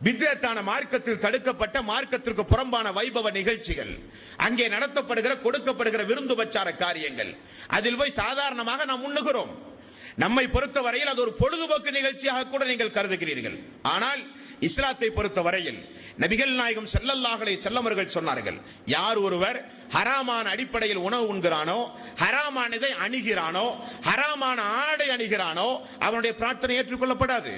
பித்அத்தான மார்க்கத்தில் தடுக்கப்பட்ட, மார்க்கத்திற்கு புறம்பான வைபவ நிகழ்ச்சிகள், அங்கே நடத்தப்படுகிற கொடுக்கப்படுகிற விருந்து பச்சார காரியங்கள், அதில் போய் சாதாரணமாக நாம் உண்ணுகிறோம். நம்மை பொறுத்தவரையில் அது ஒரு பொழுதுபோக்கு நிகழ்ச்சியாக கூட நீங்கள் கருதுகிறீர்கள். ஆனால் இஸ்லாத்தை பொறுத்தவரையில் நபிகள் நாயகம் ஸல்லல்லாஹு அலைஹி வஸல்லம் அவர்கள் சொன்னார்கள், யார் ஒருவர் ஹராமான அடிப்படையில் உணவு உண்கிறானோ, ஹராமானதை அணுகிறானோ, ஹராமான ஆடை அணிகிறானோ, அவனுடைய பிரார்த்தனை ஏற்றுக்கொள்ளப்படாது.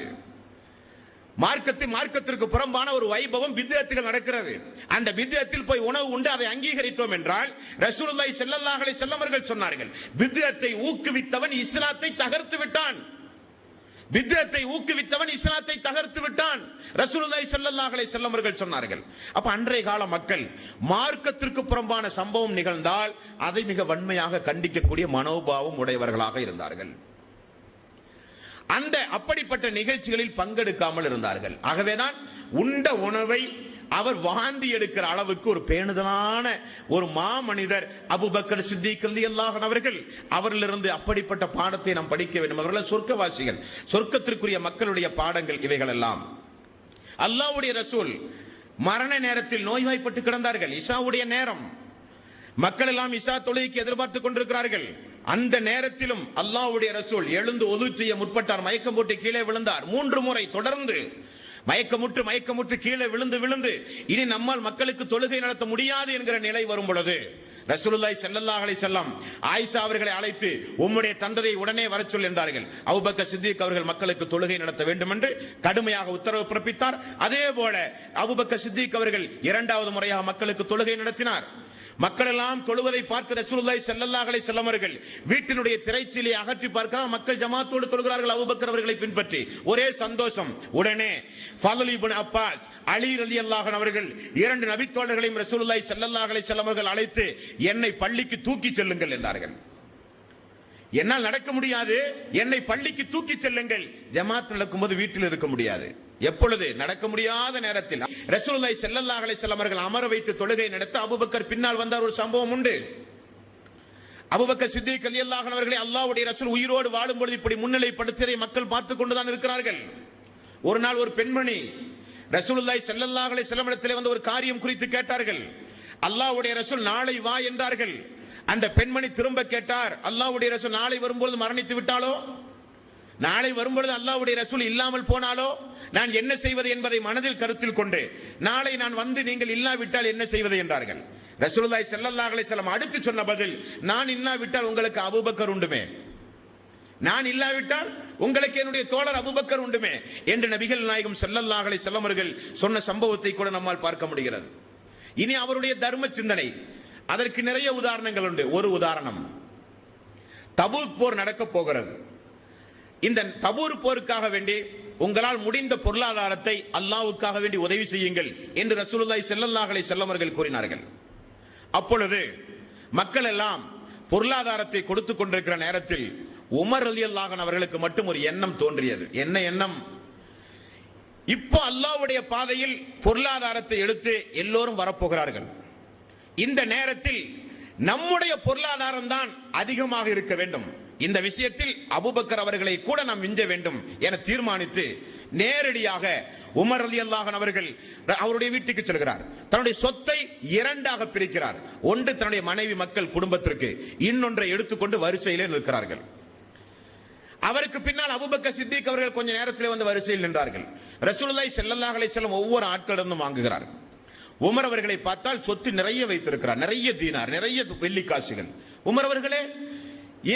மார்க்கத்திற்கு புறம்பான ஒரு வைபவம் பித்அத்துகள் நடக்கிறது. அந்த பித்அத்தில் போய் உணவு உண்டு அதை அங்கீகரித்தோம் என்றால் ரசூலுல்லாஹி ஸல்லல்லாஹு அலைஹி வஸல்லம் அவர்கள் சொன்னார்கள், பித்அத்தை ஊக்குவித்தவன் இஸ்லாத்தை தகர்த்து விட்டான். பித்அத்தை ஊக்குவித்தவன் இஸ்லாத்தை தகர்த்து விட்டான். ரசூலுல்லாஹி ஸல்லல்லாஹு அலைஹி வஸல்லம் அவர்கள் சொன்னார்கள். அப்ப அன்றைய கால மக்கள் மார்க்கத்திற்கு புறம்பான சம்பவம் நிகழ்ந்தால் அதை மிக வன்மையாக கண்டிக்கக்கூடிய மனோபாவம் உடையவர்களாக இருந்தார்கள். அந்த அப்படிப்பட்ட நிகழ்ச்சிகளில் பங்கெடுக்காமல் இருந்தார்கள். ஆகவேதான் உண்ட உணவை அவர் வாந்தி எடுக்கிற அளவுக்கு ஒரு பேணுதலான ஒரு மாமனிதர் அபூபக்கர் சித்திக் ரலியல்லாஹு அன்ஹு அவர்கள், அவரிலிருந்து அப்படிப்பட்ட பாடத்தை நாம் படிக்க வேண்டும். அவர்கள் சொர்க்கவாசிகள், சொர்க்கத்திற்குரிய மக்களுடைய பாடங்கள் இவைகள் எல்லாம். அல்லாஹ்வுடைய ரசூல் மரண நேரத்தில் நோய்வாய்ப்பட்டு கிடந்தார்கள். இஷாவுடைய நேரம், மக்கள் எல்லாம் இஷா தொழுகைக்கு எதிர்பார்த்து கொண்டிருக்கிறார்கள். அந்த நேரத்திலும் அல்லாஹ்வுடைய ரசூல் எழுந்து ஒது செய்ய முற்பட்டார். மயக்கம் போட்டு கீழே விழுந்தார். 3 முறை தொடர்ந்து மயக்கமுற்று கீழே விழுந்து இனி நம்மால் மக்களுக்கு தொழுகை நடத்த முடியாது என்கிற நிலை வரும் பொழுது ரசூலுல்லாஹி ஸல்லல்லாஹு அலைஹி வஸல்லம் ஆயிஷா அவர்களை அழைத்து உம்முடைய தந்தையை உடனே வரச் சொல் என்றார்கள். அபூபக்கர் சித்திக் அவர்கள் மக்களுக்கு தொழுகை நடத்த வேண்டும் என்று கடுமையாக உத்தரவு பிறப்பித்தார். அதே போல அபூபக்கர் சித்திக் அவர்கள் 2வது முறையாக மக்களுக்கு தொழுகை நடத்தினார். மக்கள் எல்லாம் தொழுவதை பார்த்து ரசூலுல்லாஹி ஸல்லல்லாஹு அலைஹி வஸல்லம் அவர்கள் வீட்டினுடைய திரைச்சீலையை அகற்றி பார்க்கிறார். மக்கள் ஜமாத்தோடு தொழுகிறார்கள் அபூபக்கர் அவர்களை பின்பற்றி. ஒரே சந்தோஷம். உடனே ஃபضل இப்னு அப்பாஸ், அலி ரலியல்லாஹு அன்ஹு அவர்கள் 2 நபித்தோழர்களையும் ரசூலுல்லாஹி ஸல்லல்லாஹு அலைஹி வஸல்லம் அவர்கள் அழைத்து என்னை பள்ளிக்கு தூக்கி செல்லுங்கள் என்றார்கள். என்னால் நடக்க முடியாது, என்னை பள்ளிக்கு தூக்கி செல்லுங்கள். ஜமாத் நடக்கும்போது வீட்டில் இருக்க முடியாது. எப்பொழுது நடக்க முடியாத நேரத்தில் ரசூலுல்லாஹி ஸல்லல்லாஹு அலைஹி வஸல்லம் அவர்கள் அமர வைத்து தொழுகை நடத்த அபூபக்கர் பின்னால் வந்தார். ஒரு சம்பவம் உண்டு. அபூபக்கர் சித்திக் ரலியல்லாஹு அன்ஹு அவர்களை அல்லாஹ்வுடைய ரசூல் உயிரோடு வாழும் பொழுது இப்படி முன்னிலைப்படுத்தியதை மக்கள் பார்த்துக் கொண்டுதான் இருக்கிறார்கள். ஒரு நாள் ஒரு பெண்மணி ரசூலுல்லாஹி ஸல்லல்லாஹு அலைஹி வஸல்லம் இடத்திலே வந்து ஒரு காரியம் குறித்து கேட்டார்கள். அல்லாஹ்வுடைய ரசூல் நாளை வா என்றார்கள். அந்த பெண்மணி திரும்ப கேட்டார், அல்லாஹ்வுடைய ரசூல் நாளை வரும்போது மரணித்து விட்டாலோ, நாளை வரும்பொழுது அல்லாஹ்வுடைய ரசூல் இல்லாமல் போனாலோ நான் என்ன செய்வது என்பதை மனதில் கருத்தில் கொண்டு நாளை நான் வந்து நீங்கள் இல்லாவிட்டால் என்ன செய்வது என்றார்கள். ரசூலுல்லாஹி ஸல்லல்லாஹு அலைஹி வஸல்லம் அடுத்து சொன்ன பதில், நான் இல்லாவிட்டால் உங்களுக்கு அபூபக்கர் உண்டுமே, நான் இல்லாவிட்டால் உங்களுக்கு என்னுடைய தோழர் அபூபக்கர் உண்டுமே என்று நபிகள் நாயகம் ஸல்லல்லாஹு அலைஹி வஸல்லம் அவர்கள் சொன்ன சம்பவத்தை கூட நம்மால் பார்க்க முடிகிறது. இனி அவருடைய தர்ம சிந்தனை, அதற்கு நிறைய உதாரணங்கள் உண்டு. ஒரு உதாரணம், தபூக் போர் நடக்க போகிறது. இந்த தபூர் போருக்காக வேண்டி உங்களால் முடிந்த பொருளாதாரத்தை அல்லாஹ்வுக்காக வேண்டி உதவி செய்யுங்கள் என்று ரசூலுல்லாஹி ஸல்லல்லாஹு அலைஹி வஸல்லம் அவர்கள் கூறினார்கள். அப்பொழுது மக்கள் எல்லாம் பொருளாதாரத்தை கொடுத்துக் கொண்டிருக்கிற நேரத்தில் உமர் ரலியல்லாஹு அன்ஹு அவர்களுக்கு மட்டும் ஒரு எண்ணம் தோன்றியது. என்ன எண்ணம்? இப்போ அல்லாஹ்வுடைய பாதையில் பொருளாதாரத்தை எடுத்து எல்லோரும் வரப்போகிறார்கள். இந்த நேரத்தில் நம்முடைய பொருளாதாரம் தான் அதிகமாக இருக்க வேண்டும். இந்த விஷயத்தில் அபூபக்கர் அவர்களை கூட நாம் மிஞ்ச வேண்டும் என தீர்மானித்து நேரடியாக உமர் ரலியல்லாஹு அன்ஹு அவர்கள் அவருடைய வீட்டுக்கு செல்கிறார். தன்னுடைய சொத்தை 2ஆக பிரிக்கிறார். ஒன்று தன்னுடைய மனைவி மக்கள் குடும்பத்திற்கு, இன்னொன்றை எடுத்துக்கொண்டு வரிசையிலே நிற்கிறார்கள். அவருக்கு பின்னால் அபூபக்கர் சித்திக் அவர்கள் கொஞ்ச நேரத்திலே வந்து வரிசையில் நின்றார்கள். ரசூலுல்லாஹி ஸல்லல்லாஹு அலைஹி வஸல்லம் ஒவ்வொரு ஆட்களிடமும் வாங்குகிறார். உமர் அவர்களை பார்த்தால் சொத்து நிறைய வைத்திருக்கிறார், நிறைய தீனார், நிறைய வெள்ளிக்காசுகள். உமர் அவர்களே,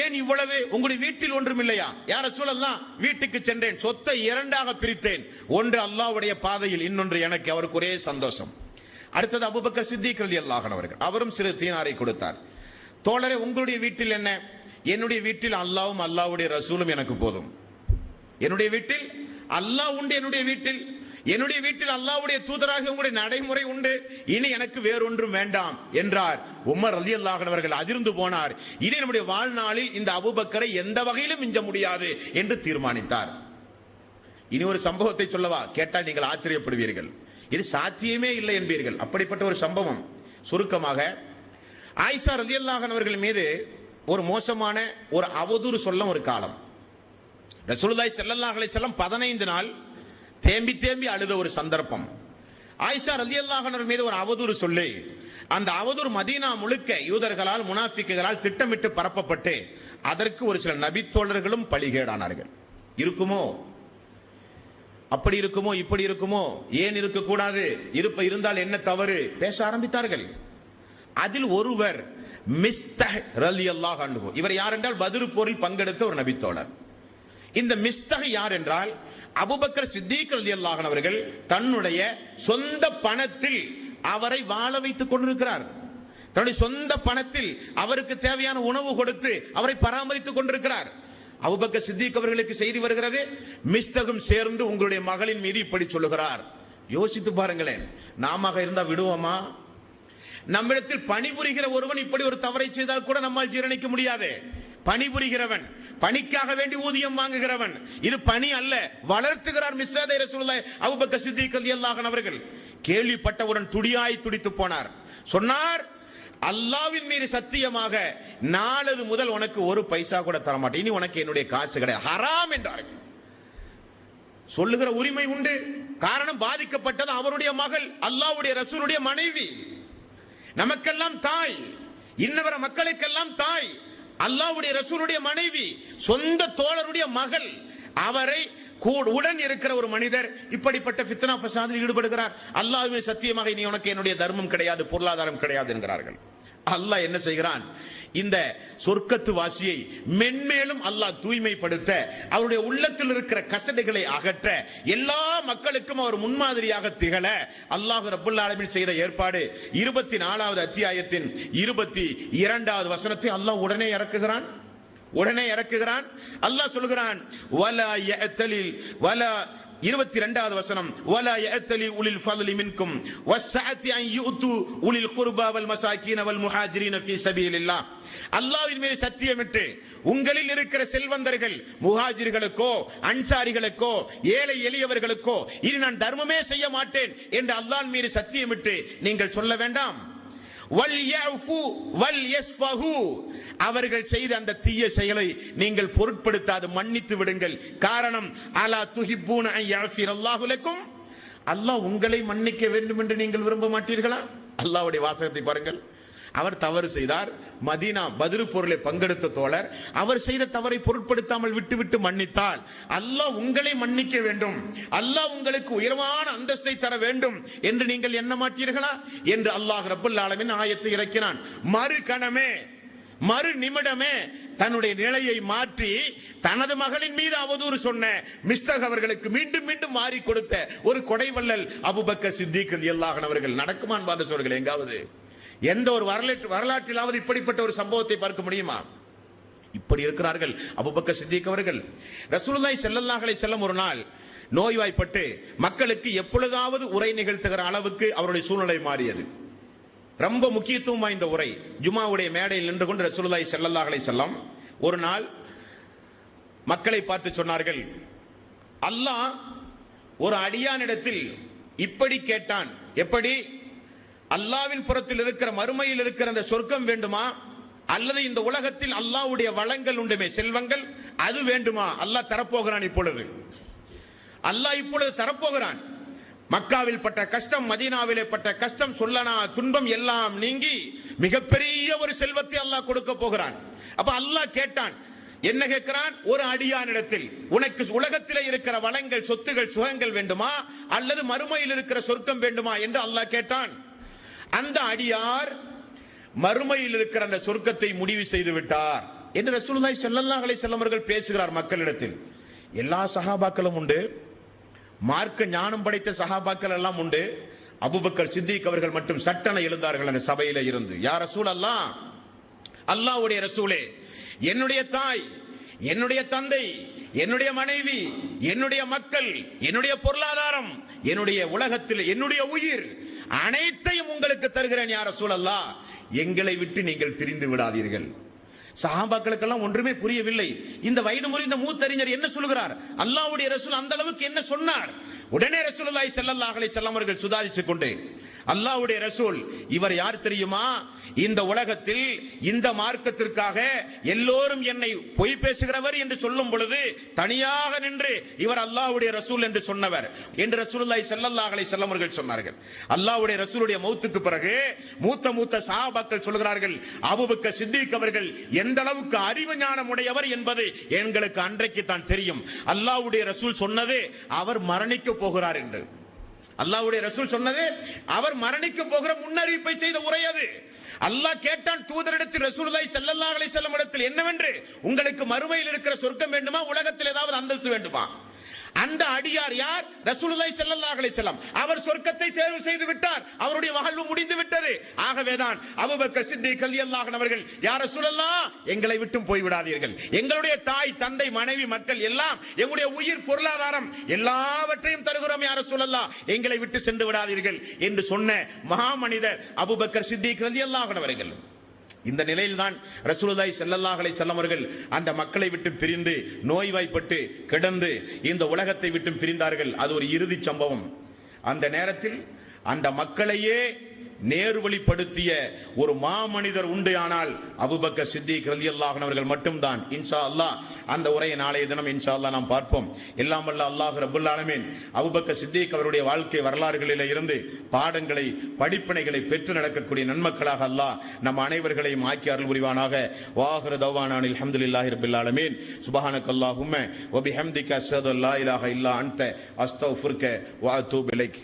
ஏன் இவ்வளவு? உங்களுடைய வீட்டில் ஒன்றும் இல்லையா? யா ரசூலல்லாஹ், வீட்டுக்கு சென்றேன், சொத்தை 2ஆக பிரித்தேன், ஒன்று அல்லாஹ்வுடைய பாதையில், இன்னொன்று எனக்கு. அவருக்கு ஒரே சந்தோஷம். அடுத்தது அபூபக்கர் சித்திக் ரலியல்லாஹு அன்ஹு அவர்கள், அவரும் சிறு தீனாரை கொடுத்தார். தோழரே, உங்களுடைய வீட்டில் என்ன? என்னுடைய வீட்டில் அல்லாஹ்வும் அல்லாஹ்வுடைய ரசூலும் எனக்கு போதும். என்னுடைய வீட்டில் அல்லாஹ் உண்டு, என்னுடைய வீட்டில் அல்லாஹ்வுடைய தூதராக உங்களுடைய நடைமுறை உண்டு, இனி எனக்கு வேறொன்றும் வேண்டாம் என்றார். உமர் ரலியல்லாஹு அன்ஹு அவர்கள் அதிர்ந்து போனார். இனி நம்முடைய வாழ்நாளில் இந்த அபூபக்கரை எந்த வகையிலும் மிஞ்ச முடியாது என்று தீர்மானித்தார். இனி ஒரு சம்பவத்தை சொல்லவா? கேட்டால் நீங்கள் ஆச்சரியப்படுவீர்கள். இது சாத்தியமே இல்லை என்பீர்கள். அப்படிப்பட்ட ஒரு சம்பவம். சுருக்கமாக, ஆயிஷா ரலியல்லாஹு அன்ஹா அவர்கள் மீது ஒரு மோசமான ஒரு அவதூறு சொல்ல ஒரு காலம். ரசூலுல்லாஹி ஸல்லல்லாஹு அலைஹி வஸல்லம் 15 நாள் தேம்பி அழுத ஒரு சந்தர்ப்பம். ஆயிஷா ரலியல்லாஹு அன்ஹா மீது ஒரு அவதூறு சொல்லி அந்த அவதூறு மதீனா முழுக்க யூதர்களால், முனாஃபிக்குகளால் திட்டமிட்டு பரப்பப்பட்டு அதற்கு ஒரு சில நபித்தோழர்களும் பழிகேடானார்கள். இருக்குமோ? அப்படி இருக்குமோ, இப்படி இருக்குமோ, ஏன் இருக்கக்கூடாது, இருந்தால் என்ன தவறு பேச ஆரம்பித்தார்கள். அதில் ஒருவர் மிஸ்தஹ் ரலியல்லாஹு அன்ஹு. இவர் யார் என்றால் பத்ர் போரில் பங்கெடுத்த ஒரு நபித்தோழர். இந்த மிஸ்தஹ் யார் என்றால் அபூபக்கர் சித்தீக் ரலியல்லாஹு அன்ஹு அவர்கள் தன்னுடைய சொந்த பணத்தில் அவரை வாழ வைத்துக் கொண்டிருக்கிறார். தன்னுடைய சொந்த பணத்தில் அவருக்கு தேவையான உணவு கொடுத்து அவரை பராமரித்துக் கொண்டிருக்கிறார். அபூபக்கர் சித்தீக் அவர்களுக்கு செய்தி வருகிறது, மிஸ்தகும் சேர்ந்து உங்களுடைய மகளின் மீது இப்படி சொல்லுகிறார். யோசித்து பாருங்களேன், நாம இருந்தா விடுவோமா? நம்மிடத்தில் பணிபுரிகிற ஒருவன் இப்படி ஒரு தவறை செய்தால் கூட நம்மால் ஜீரணிக்க முடியாது. பணிபுரிகிறவன், பணிக்காக வேண்டி ஊதியம் வாங்குகிறவன், இது பணி அல்ல, வளர்த்துகிறார் மிஸ்ஸாதை ரசூலுல்லாஹி அபூபக்கர் சித்தீக் ரலியல்லாஹு அன்ஹு அவர்கள். கேள்விப்பட்டவுடன் துடியாய் துடித்து போனார். சொன்னார், அல்லாஹ்வின் மீது சத்தியமாக நாளது முதல் உனக்கு ஒரு பைசா கூட தர மாட்டேன், இனி உனக்கு என்னுடைய காசு கிடையாது, ஹராம் என்றார்கள். சொல்லுகிற உரிமை உண்டு. காரணம், பாதிக்கப்பட்டது அவருடைய மகள், அல்லாஹ்வுடைய ரசூலுடைய மனைவி, நமக்கெல்லாம் தாய், இன்னவர மக்களுக்கெல்லாம் தாய், அல்லாஹ்வுடைய ரசூலுடைய மனைவி, சொந்த தோழருடைய மகள். அவரை உடன் இருக்கிற ஒரு மனிதர் இப்படிப்பட்ட ஃபித்னா ஃபசாதில் ஈடுபடுகிறார். அல்லாஹ்வே சத்தியமாக இனி உனக்கு என்னுடைய தர்மம் கிடையாது, பொருளாதாரம் கிடையாது என்கிறார்கள். அல்லாஹ் என்ன செய்கிறான்? இந்த சொர்க்கத்து வாசியை மென்மேலும் அல்லாஹ் தூய்மைப்படுத்த, அவருடைய உள்ளத்தில் இருக்கிற கசடுகளை அகற்ற, எல்லா மக்களுக்கும் அவர் முன்மாதிரியாக திகழ அல்லாஹ் ரப்பல் ஆலமீன் செய்த ஏற்பாடு. 24வது அத்தியாயத்தின் 22வது வசனத்தை அல்லாஹ் உடனே இறக்குகிறான். அல்லாஹ் சொல்கிறான், வலா யஅதலில் வலா 22வது வசனம், வலா யஅதலி உலில் ஃபضل மின்கும் வஸ்ஸஅதி அன் யுது உலில் குர்பா வல் மசாகீன வல் முஹாஜிரின ஃபீ சபீலில்லாஹ். அல்லாஹ்வின் மீது சத்தியமிட்டு உங்களில் இருக்கிற செல்வந்தர்கள், முஹாஜிர்களுக்கோ அன்சாரிகளுக்கோ ஏழை எளியவர்களுக்கோ இனி நான் தர்மமே செய்ய மாட்டேன் என்று அல்லாஹ்வின் மீது சத்தியமிட்டு நீங்கள் சொல்ல வேண்டாம். அவர்கள் செய்த அந்த தீய செயலை நீங்கள் பொருட்படுத்தாது மன்னித்து விடுங்கள். காரணம், அலா துஹிப்பூன அன் யஃபிரல்லாஹு லக்கும், அல்லாஹ் உங்களை மன்னிக்க வேண்டும் என்று நீங்கள் விரும்ப மாட்டீர்களா? அல்லாஹ்வுடைய வாசகத்தை பாருங்கள். அவர் தவறு செய்தார், மதீனா பத்ரு போரில் பங்கெடுத்த தோழர், அவர் செய்த தவறை பொருட்படுத்தாமல் விட்டுவிட்டு மன்னித்தால் அல்லாஹ் உங்களை மன்னிக்க வேண்டும், அல்லாஹ் உங்களுக்கு உயர்வான அந்தஸ்தை தர வேண்டும் என்று நீங்கள் எண்ண மாட்டீர்களா என்று அல்லாஹ் ரப்பல் ஆலமீன் ஆயத்தை இறக்கினான். மறு நிமிடமே தன்னுடைய நிலையை மாற்றி தனது மகளின் மீது அவதூறு சொன்ன மிஸ்தக் அவர்களுக்கு மீண்டும் மீண்டும் மாறி கொடுத்த ஒரு கொடைவள்ளல் அபூபக்கர் சித்தீக் ரலியல்லாஹு அன்ஹு அவர்கள். நடக்குமான் பாதசோர்கள் எங்காவது எந்த ஒரு வரலாற்றிலாவது இப்படிப்பட்ட ஒரு சம்பவத்தை பார்க்க முடியுமா? இப்படி இருக்கிறார்கள் அபூபக்கர் சித்தீக் அவர்கள். ரசூலுல்லாஹி ஸல்லல்லாஹு அலைஹி வஸல்லம் ஒரு நாள் நோய்வாய்ப்பட்டு மக்களுக்கு எப்பொழுதாவது உரை நிகழ்த்துகிற அளவுக்கு அவருடைய சூழ்நிலை மாறியது. ரொம்ப முக்கியத்துவம் வாய்ந்த உரை. ஜுமாவுடைய மேடையில் நின்று கொண்டு ரசூலுல்லாஹி ஸல்லல்லாஹு அலைஹி வஸல்லம் ஒரு நாள் மக்களை பார்த்து சொன்னார்கள், அல்லாஹ் ஒரு அடியானிடத்தில் இப்படி கேட்டான். எப்படி? அல்லாஹ்வின் புறத்தில் இருக்கிற மறுமையில் இருக்கிற அந்த சொர்க்கம் வேண்டுமா, அல்லது இந்த உலகத்தில் அல்லாஹ்வுடைய வளங்கள் உண்டுமே, செல்வங்கள், அது வேண்டுமா? அல்லாஹ் தரப்போகிறான். இப்பொழுது தரப்போகிறான். மக்காவில் பட்ட கஷ்டம், மதீனாவிலே பட்ட கஷ்டம், சொல்லனா துன்பம் எல்லாம் நீங்கி மிகப்பெரிய ஒரு செல்வத்தை அல்லாஹ் கொடுக்க போகிறான். அப்ப அல்லாஹ் கேட்டான். என்ன கேட்கிறான்? ஒரு அடியானிடத்தில் உனக்கு உலகத்திலே இருக்கிற வளங்கள், சொத்துகள், சுகங்கள் வேண்டுமா, அல்லது மறுமையில் இருக்கிற சொர்க்கம் வேண்டுமா என்று அல்லாஹ் கேட்டான். அந்த அடியார் மறுமையில் இருக்கிற அந்த சொர்க்கத்தை முடிவு செய்து விட்டார் என்று ரசூலுல்லாஹி ஸல்லல்லாஹு அலைஹி வஸல்லம் அவர்கள் பேசுகிறார் மக்களிடத்தில். எல்லா சஹாபாக்களும் உண்டு, மார்க்க ஞானம் படைத்த சஹாபாக்கள் எல்லாம் உண்டு. அபூபக்கர் சித்தீக் அவர்கள் மட்டும் சட்டென எழுந்தார்கள் அந்த சபையில இருந்து. யா ரசூலல்லாஹ், அல்லாஹ்வுடைய ரசூலே, என்னுடைய தாய், என்னுடைய தந்தை, என்னுடைய மனைவி, என்னுடைய மக்கள், என்னுடைய பொருளாதாரம், என்னுடைய உலகத்தில் என்னுடைய உயிர் அனைத்தையும் உங்களுக்கு தருகிறேன் யா ரசூலல்லாஹ், எங்களை விட்டு நீங்கள் பிரிந்து விடாதீர்கள். சஹாபாக்களுக்கெல்லாம் ஒன்றுமே புரியவில்லை. இந்த வயது முறிந்த மூத்தறிஞர் என்ன சொல்கிறார்? அல்லாஹ்வுடைய ரசூல் அந்த அளவுக்கு என்ன சொன்னார்? உடனே ரசூலுல்லாஹி ஸல்லல்லாஹு அலைஹி வஸல்லம் அவர்கள் சுதாரித்துக் கொண்டு, அல்லாஹ்வுடைய ரசூல் இவர் யார் தெரியுமா? இந்த உலகத்தில் இந்த மார்க்கத்திற்காக எல்லோரும் என்னை பொய் பேசுகிறவர் என்று சொல்லும் பொழுது தனியாக நின்று இவர் அல்லாஹ்வுடைய ரசூல் என்று சொன்னவர் என்று ரசூலுல்லாஹி ஸல்லல்லாஹு அலைஹி வஸல்லம் அவர்கள் சொன்னார்கள். அல்லாஹ்வுடைய ரசூலுடைய மௌத்துக்கு பிறகு மூத்த சஹாபாக்கள் சொல்கிறார்கள், அபூபக்கர் சித்தீக் அவர்கள் எந்த அளவுக்கு அறிவு ஞானம் உடையவர் என்பது எங்களுக்கு அன்றைக்கு தான் தெரியும். அல்லாஹ்வுடைய ரசூல் சொன்னது அவர் மரணிக்க போகிறார் என்று. அல்லாஹ்வுடைய ரசூல் சொன்னது அவர் மரணிக்க போகிற முன்னறிவிப்பை செய்த உரை அது. அல்லாஹ் கேட்டான் தூதரிடத்தில், ரசூலுல்லாஹி ஸல்லல்லாஹு அலைஹி வஸல்லம் இடத்தில், என்னவென்று, உங்களுக்கு மறுமையில் இருக்கிற சொர்க்கம் வேண்டுமா, உலகத்தில் ஏதாவது அந்தஸ்து வேண்டுமா? அந்த அடியார் யார்? ரசூலுல்லாஹி ஸல்லல்லாஹு அலைஹி வஸல்லம். அவர் சொர்க்கத்தை தேர்வு செய்து விட்டார், அவருடைய வாழ்வு முடிந்து விட்டது. ஆகவேதான் அபூபக்கர் சித்திக் ரலியல்லாஹு அன்ஹு அவர்கள், யா ரசூலல்லாஹ், எங்களை விட்டும் போய் விடாதீர்கள், எங்களுடைய தாய் தந்தை மனைவி மக்கள் எல்லாம், எங்களுடைய உயிர் பொருளாதாரம் எல்லாவற்றையும் தருகிறோம், யா ரசூலல்லாஹ், எங்களை விட்டு சென்று விடாதீர்கள் என்று சொன்ன மகாமனிதர் அபூபக்கர் சித்திக் ரலியல்லாஹு அன்ஹு அவர்கள். இந்த நிலையில்தான் ரசூலுல்லாஹி ஸல்லல்லாஹு அலைஹி வஸல்லம் அவர்கள் அந்த மக்களை விட்டு பிரிந்து நோய்வாய்ப்பட்டு கிடந்து இந்த உலகத்தை விட்டு பிரிந்தார்கள். அது ஒரு இறுதி சம்பவம். அந்த நேரத்தில் அந்த மக்களையே நேர்வழிப்படுத்திய ஒரு மாமனிதர் உண்டு, ஆனால் அபூபக்கர் சித்திக் ரலியல்லாஹு அன்ஹு அவர்கள் மட்டும்தான். இன்ஷா அல்லாஹ் அந்த உரையை நாளைய தினம் இன்ஷா அல்லாஹ் நாம் பார்ப்போம். எல்லாம் வல்ல அல்லாஹ் ரப்பல் ஆலமீன் அபூபக்கர் சித்திக் அவருடைய வாழ்க்கை வரலாறுகளில் இருந்து பாடங்களை படிப்பினைகளை பெற்று நடக்கக்கூடிய நன்மக்களாக அல்லாஹ் நம் அனைவர்களையும் ஆக்கி அருள் புரிவானாக. வாஹிரு தவானா அல்ஹம்துலில்லாஹி ரப்பில் ஆலமீன். சுப்ஹானக்கல்லாஹும்ம வ பிஹம்திக அஷ்ஹது அல்லா இலாஹா இல்லா அன்த அஸ்தக்ஃபிருக வ அத்தூபு இலைக்.